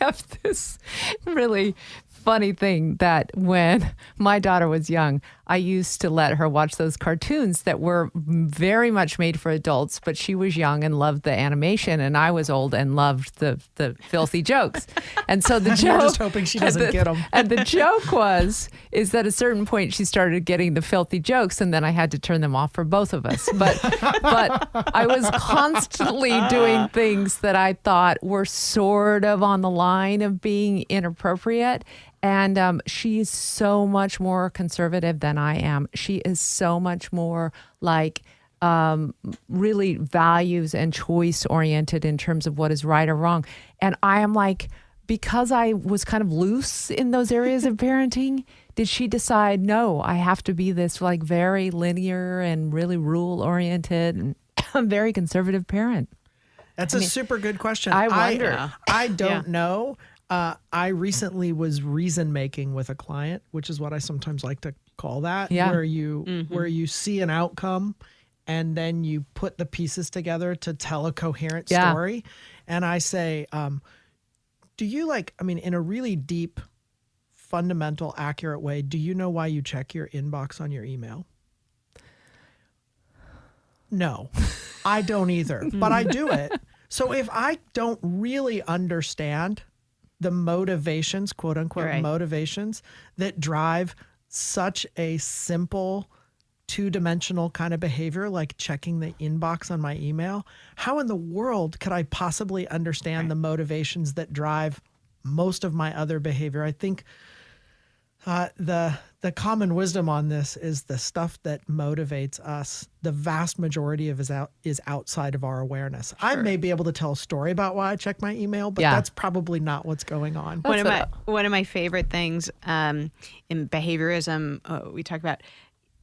have this really funny thing that when my daughter was young, I used to let her watch those cartoons that were very much made for adults, but she was young and loved the animation, and I was old and loved the filthy jokes. And so the joke, you're just hoping she doesn't get them. And the joke is that at a certain point she started getting the filthy jokes, and then I had to turn them off for both of us. But I was constantly doing things that I thought were sort of on the line of being inappropriate. And she's so much more conservative than I am. She is so much more like really values and choice oriented in terms of what is right or wrong. And I am like, because I was kind of loose in those areas of parenting, did she decide, no, I have to be this like very linear and really rule oriented and very conservative parent? That's a super good question. I wonder. I don't know. I recently was reason making with a client, which is what I sometimes like to call that, where you see an outcome and then you put the pieces together to tell a coherent story. And I say, do you in a really deep, fundamental, accurate way, do you know why you check your inbox on your email? No, I don't either, but I do it. So if I don't really understand the motivations, quote unquote, motivations that drive such a simple two-dimensional kind of behavior like checking the inbox on my email, how in the world could I possibly understand the motivations that drive most of my other behavior? I think the common wisdom on this is the stuff that motivates us, the vast majority of is outside of our awareness. I may be able to tell a story about why I check my email, but that's probably not what's going on. One of my favorite things in behaviorism, we talk about,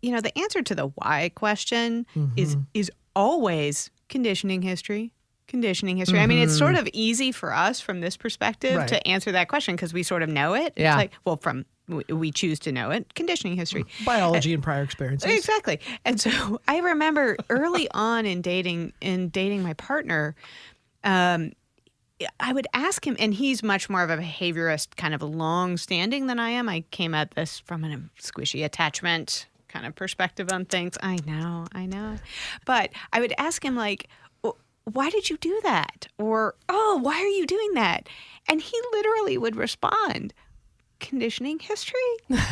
the answer to the why question is always conditioning history. I mean, it's sort of easy for us from this perspective to answer that question because we sort of know it. Yeah. It's like, we choose to know it. Conditioning history. Biology and prior experiences. Exactly. And so I remember early on in dating my partner, I would ask him, and he's much more of a behaviorist, kind of long-standing than I am. I came at this from a squishy attachment kind of perspective on things. I know. But I would ask him like, why did you do that? Or, oh, why are you doing that? And he literally would respond, conditioning history?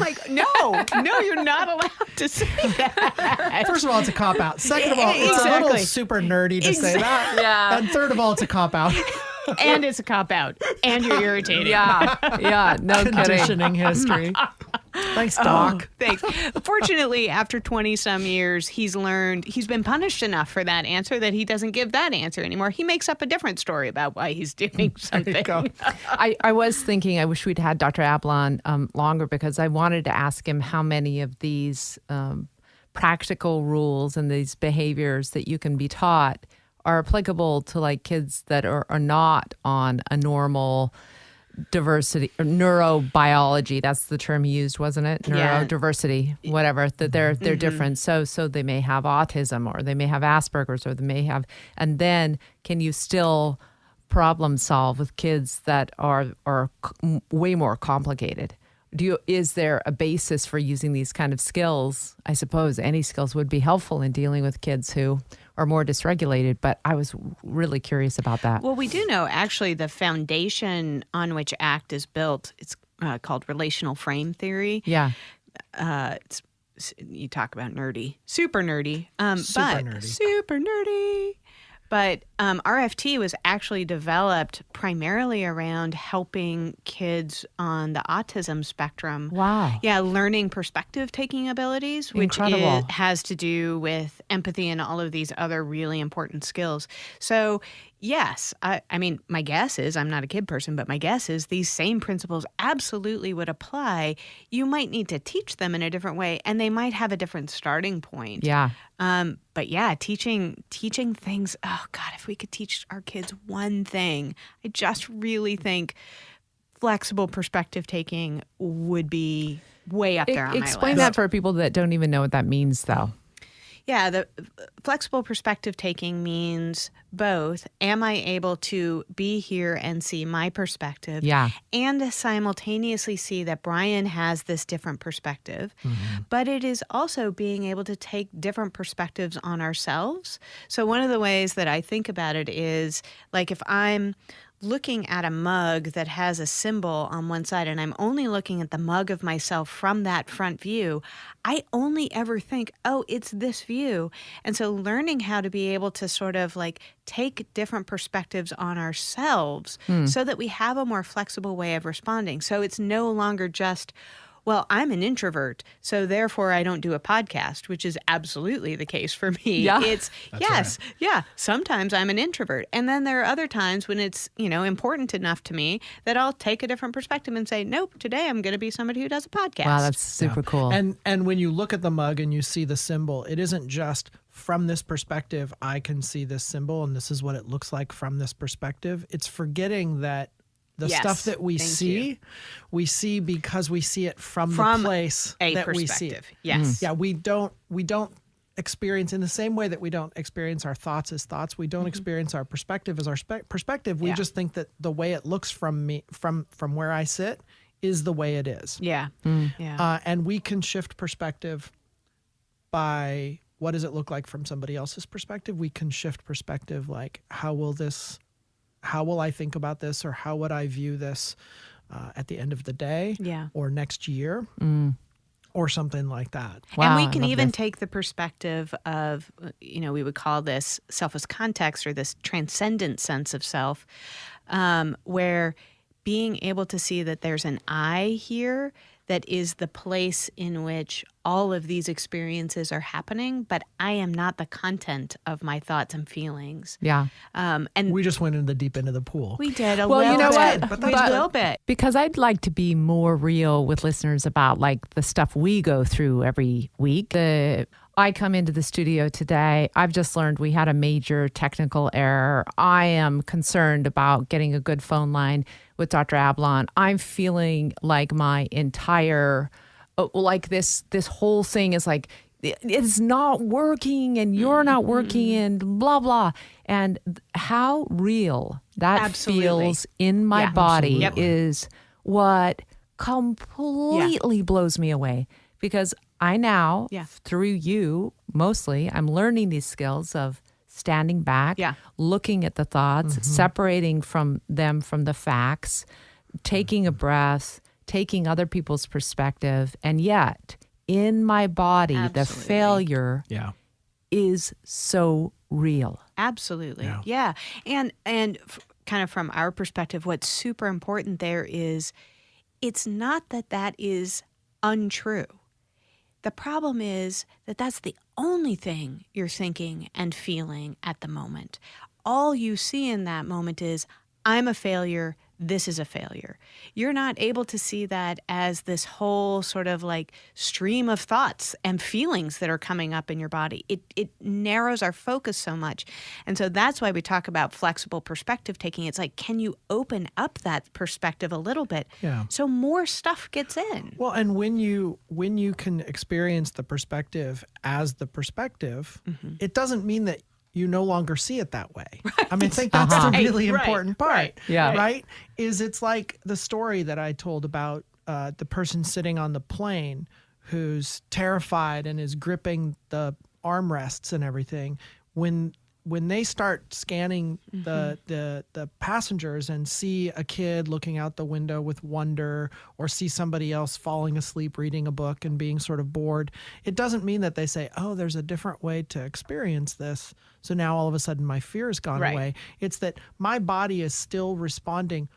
Like, no, you're not allowed to say that. First of all, it's a cop-out. Second of all, it's a little super nerdy to say that. Yeah. And third of all, it's a cop-out. And it's a cop-out. And you're irritating. Yeah, no conditioning history. Thanks, Doc. Thanks. Fortunately, after 20 some years, he's been punished enough for that answer that he doesn't give that answer anymore. He makes up a different story about why he's doing something. I was thinking, I wish we'd had Dr. Ablon longer, because I wanted to ask him how many of these practical rules and these behaviors that you can be taught are applicable to like kids that are not on a normal diversity or neurobiology. That's the term he used, wasn't it? Neurodiversity, whatever, that they're different. So they may have autism, or they may have Asperger's, or they may have, and then can you still problem solve with kids that are way more complicated? Is there a basis for using these kind of skills? I suppose any skills would be helpful in dealing with kids who are more dysregulated, but I was really curious about that. Well, we do know actually the foundation on which ACT is built, it's called relational frame theory. Yeah. You talk about nerdy, super nerdy. Super nerdy. But RFT was actually developed primarily around helping kids on the autism spectrum. Wow. Yeah, learning perspective-taking abilities, which has to do with empathy and all of these other really important skills. So, yes, I mean, my guess is, I'm not a kid person, but my guess is these same principles absolutely would apply. You might need to teach them in a different way, and they might have a different starting point. Yeah. But yeah, teaching things, oh God, if we could teach our kids one thing, I just really think flexible perspective taking would be way up there on my list. Explain that for people that don't even know what that means, though. Yeah, the flexible perspective taking means both, am I able to be here and see my perspective? Yeah. And simultaneously see that Brian has this different perspective. Mm-hmm. But it is also being able to take different perspectives on ourselves. So one of the ways that I think about it is, like, if I'm looking at a mug that has a symbol on one side and I'm only looking at the mug of myself from that front view, I only ever think, oh, it's this view. And so learning how to be able to sort of like take different perspectives on ourselves so that we have a more flexible way of responding. So it's no longer just, well, I'm an introvert, so therefore I don't do a podcast, which is absolutely the case for me. Yeah. It's, sometimes I'm an introvert. And then there are other times when it's, important enough to me that I'll take a different perspective and say, nope, today I'm going to be somebody who does a podcast. Wow, that's super cool. And when you look at the mug and you see the symbol, it isn't just from this perspective, I can see this symbol and this is what it looks like from this perspective. It's forgetting that the stuff that we see because we see it from the place that we see it. Yes. Yeah, we don't experience in the same way that we don't experience our thoughts as thoughts. We don't experience our perspective as our perspective. We just think that the way it looks from me, from where I sit, is the way it is. Yeah. And we can shift perspective by what does it look like from somebody else's perspective. We can shift perspective like how will I think about this, or how would I view this at the end of the day or next year or something like that. Wow, and we can even take the perspective of, we would call this self as context, or this transcendent sense of self, where being able to see that there's an I here that is the place in which all of these experiences are happening, but I am not the content of my thoughts and feelings. Yeah. And we just went in the deep end of the pool. We did a little bit. You know what? But a little bit. Because I'd like to be more real with listeners about like the stuff we go through every week. I come into the studio today. I've just learned we had a major technical error. I am concerned about getting a good phone line with Dr. Ablon. I'm feeling like my entire, like this whole thing is like, it's not working and you're not working and blah, blah. And how real that feels in my body is what completely blows me away. Because I now, through you mostly, I'm learning these skills of standing back, looking at the thoughts, separating from them from the facts, taking a breath, taking other people's perspective. And yet, in my body, the failure is so real. Absolutely. Yeah. And kind of from our perspective, what's super important there is it's not that is untrue. The problem is that that's the only thing you're thinking and feeling at the moment. All you see in that moment is, I'm a failure, this is a failure. You're not able to see that as this whole sort of like stream of thoughts and feelings that are coming up in your body. It narrows our focus so much. And so that's why we talk about flexible perspective taking. It's like, can you open up that perspective a little bit so more stuff gets in? Well, and when you can experience the perspective as the perspective, it doesn't mean that you no longer see it that way. Right. I mean, I think that's the really important part, right? Is it's like the story that I told about the person sitting on the plane who's terrified and is gripping the armrests and everything. When they start scanning the passengers and see a kid looking out the window with wonder, or see somebody else falling asleep reading a book and being sort of bored, it doesn't mean that they say, oh, there's a different way to experience this, so now all of a sudden my fear has gone away. It's that my body is still responding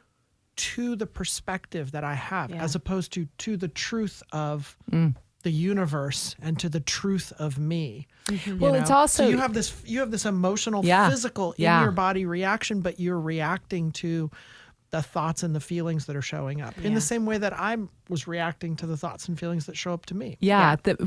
to the perspective that I have, as opposed to the truth of the universe and to the truth of me. Well, it's also, so you have this emotional, physical in your body reaction, but you're reacting to the thoughts and the feelings that are showing up in the same way that I was reacting to the thoughts and feelings that show up to me.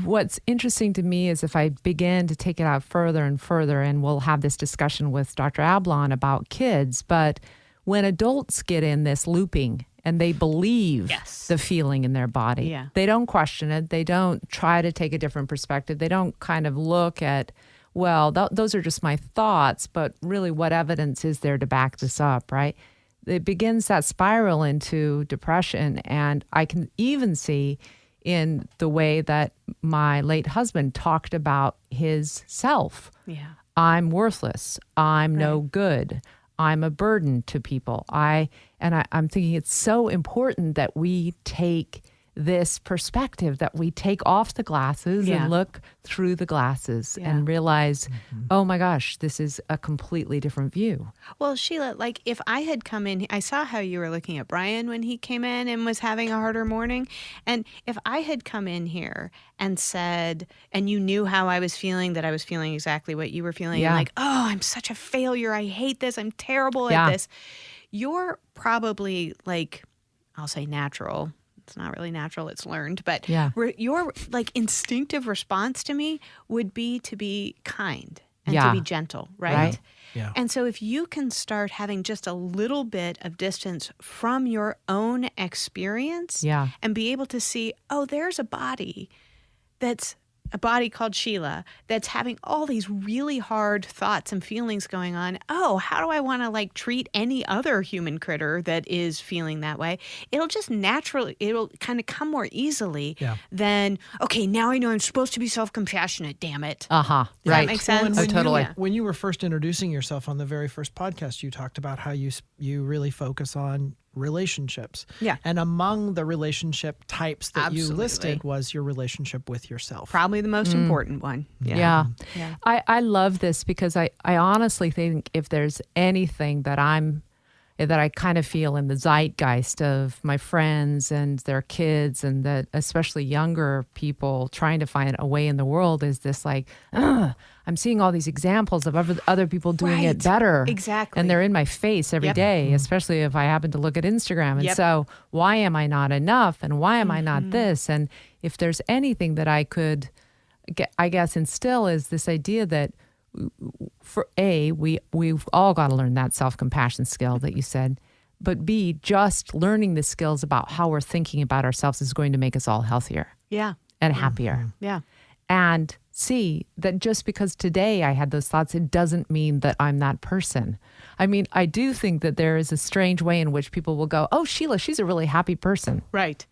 What's interesting to me is if I begin to take it out further and further, and we'll have this discussion with Dr. Ablon about kids, but when adults get in this looping and they believe the feeling in their body, they don't question it. They don't try to take a different perspective. They don't kind of look at, well, those are just my thoughts, but really what evidence is there to back this up, right? It begins that spiral into depression. And I can even see in the way that my late husband talked about his self. I'm worthless. I'm no good. I'm a burden to people. I'm thinking it's so important that we take this perspective, that we take off the glasses and look through the glasses and realize, oh my gosh, this is a completely different view. Well, Sheila, like if I had come in, I saw how you were looking at Brian when he came in and was having a harder morning. And if I had come in here and said, and you knew how I was feeling, that I was feeling exactly what you were feeling, and like, oh, I'm such a failure. I hate this. I'm terrible at this. You're probably like, I'll say natural. It's not really natural, it's learned, but your like instinctive response to me would be to be kind and to be gentle, right? And so if you can start having just a little bit of distance from your own experience and be able to see, oh, there's a body that's a body called Sheila that's having all these really hard thoughts and feelings going on. Oh, how do I want to like treat any other human critter that is feeling that way? It'll just naturally, it'll kind of come more easily than, okay, now I know I'm supposed to be self-compassionate, damn it. Does that make sense? Well, totally. When you were first introducing yourself on the very first podcast, you talked about how you really focus on relationships. And among the relationship types that you listed was your relationship with yourself. Probably the most important one. I love this because I honestly think if there's anything that I kind of feel in the zeitgeist of my friends and their kids, and that especially younger people trying to find a way in the world, is this like, I'm seeing all these examples of other people doing it better. Exactly. And they're in my face every day, especially if I happen to look at Instagram. And so why am I not enough? And why am I not this? And if there's anything that I could, I guess, instill is this idea that for we've all got to learn that self-compassion skill that you said, but B, just learning the skills about how we're thinking about ourselves is going to make us all healthier and happier. And C, that just because today I had those thoughts, it doesn't mean that I'm that person. I mean, I do think that there is a strange way in which people will go, oh, Sheila, she's a really happy person. Right.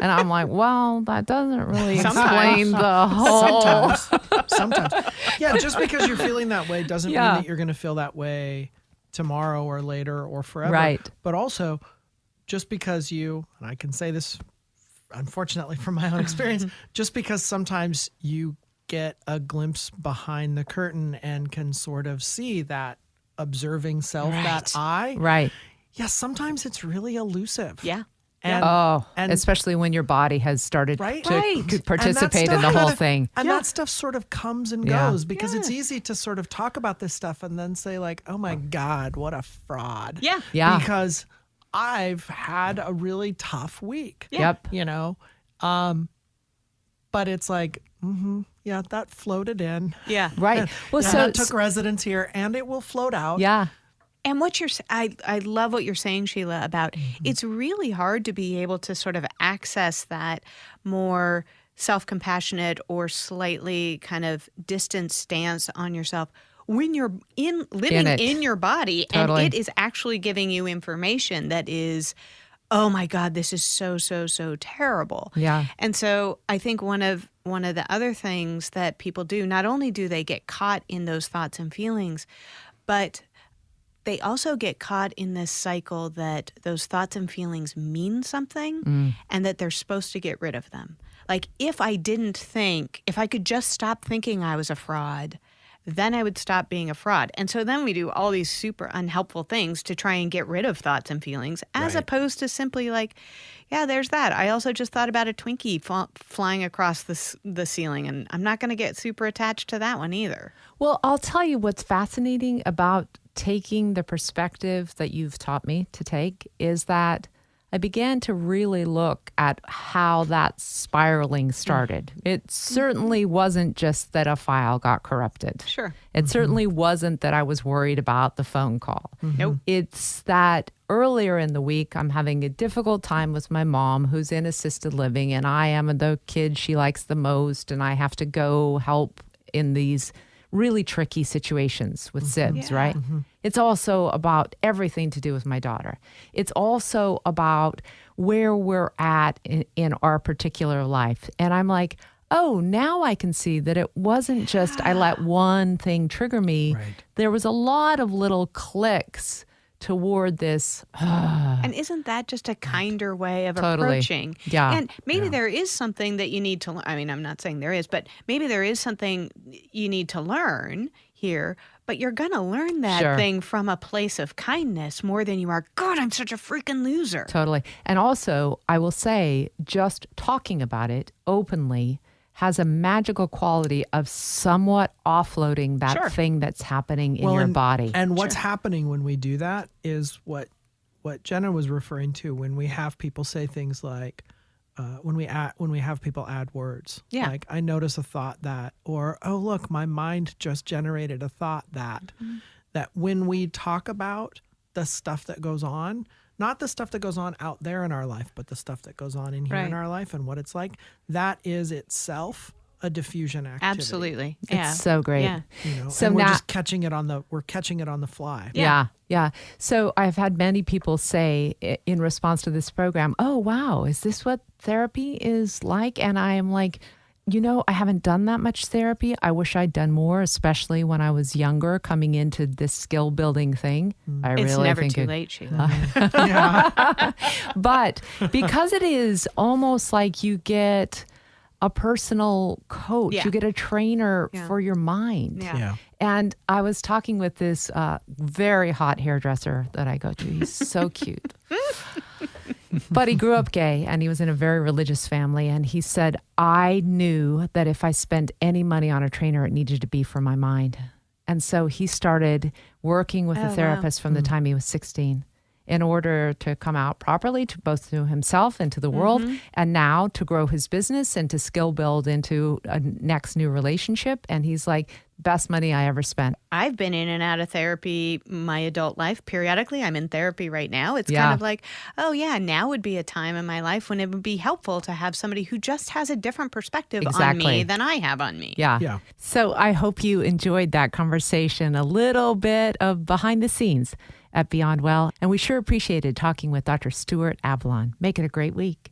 And I'm like, well, that doesn't really explain the whole. Sometimes. Yeah, just because you're feeling that way doesn't mean that you're going to feel that way tomorrow or later or forever. Right. But also, just because you, and I can say this unfortunately from my own experience, just because sometimes you get a glimpse behind the curtain and can sort of see that observing self, that I. Right. Yeah, sometimes it's really elusive. Yeah. And especially when your body has started Right. to Right. participate in the whole thing. And that stuff sort of comes and Yeah. goes because it's easy to sort of talk about this stuff and then say like, oh my God, what a fraud. Yeah. Yeah. Because I've had a really tough week. Yep. You know? But it's like, yeah, that floated in. Yeah. Right. Well, And so that took residence here and it will float out. yeah. And what I love what you're saying, Sheila, about it's really hard to be able to sort of access that more self-compassionate or slightly kind of distant stance on yourself when you're living in your body Totally. and it is actually giving you information that is, oh my God, this is so, so, so terrible. Yeah. And so I think one of the other things that people do, not only do they get caught in those thoughts and feelings, but they also get caught in this cycle that those thoughts and feelings mean something and that they're supposed to get rid of them. Like if I could just stop thinking I was a fraud, then I would stop being a fraud. And so then we do all these super unhelpful things to try and get rid of thoughts and feelings as opposed to simply like, yeah, there's that. I also just thought about a Twinkie flying across the ceiling, and I'm not going to get super attached to that one either. Well, I'll tell you what's fascinating about taking the perspective that you've taught me to take is that I began to really look at how that spiraling started. It certainly wasn't just that a file got corrupted. Sure. It certainly wasn't that I was worried about the phone call. Nope. It's that earlier in the week, I'm having a difficult time with my mom who's in assisted living, and I am the kid she likes the most, and I have to go help in these really tricky situations with SIDS, right? It's also about everything to do with my daughter. It's also about where we're at in our particular life. And I'm like, oh, now I can see that it wasn't just I let one thing trigger me. Right. There was a lot of little clicks toward this. And isn't that just a kinder way of Totally. approaching? Yeah. And maybe there is something that you need to learn. I mean, I'm not saying there is, but maybe there is something you need to learn here, but you're going to learn that Sure. thing from a place of kindness more than you are, God, I'm such a freaking loser. Totally. And also, I will say, just talking about it openly has a magical quality of somewhat offloading that Sure. thing that's happening in your body. And what's happening when we do that is what Jenna was referring to when we have people say things like, when we have people add words. Yeah. Like, I notice a thought that, or, oh, look, my mind just generated a thought that. That when we talk about the stuff that goes on, not the stuff that goes on out there in our life, but the stuff that goes on in here in Right. our life and what it's like, that is itself a diffusion activity. Absolutely. Yeah. It's so great. Yeah. You know, So and we're now- just catching it on the fly. Yeah. So I've had many people say in response to this program, oh, wow, is this what therapy is like? And I am like, I haven't done that much therapy. I wish I'd done more, especially when I was younger, coming into this skill building thing. I It's really never think too it- late, Sheila. But because it is almost like you get a personal coach, Yeah. you get a trainer Yeah. for your mind. Yeah. And I was talking with this very hot hairdresser that I go to. He's so cute. But he grew up gay and he was in a very religious family. And he said, I knew that if I spent any money on a trainer, it needed to be for my mind. And so he started working with Oh, a wow. therapist from the time he was 16 in order to come out properly to both to himself and to the world, and now to grow his business and to skill build into a next new relationship. And he's like, best money I ever spent. I've been in and out of therapy my adult life. Periodically, I'm in therapy right now. It's Yeah. kind of like, oh yeah, now would be a time in my life when it would be helpful to have somebody who just has a different perspective on Exactly. me than I have on me. Yeah. Yeah. So I hope you enjoyed that conversation, a little bit of behind the scenes at Beyond Well. And we sure appreciated talking with Dr. Stuart Ablon. Make it a great week.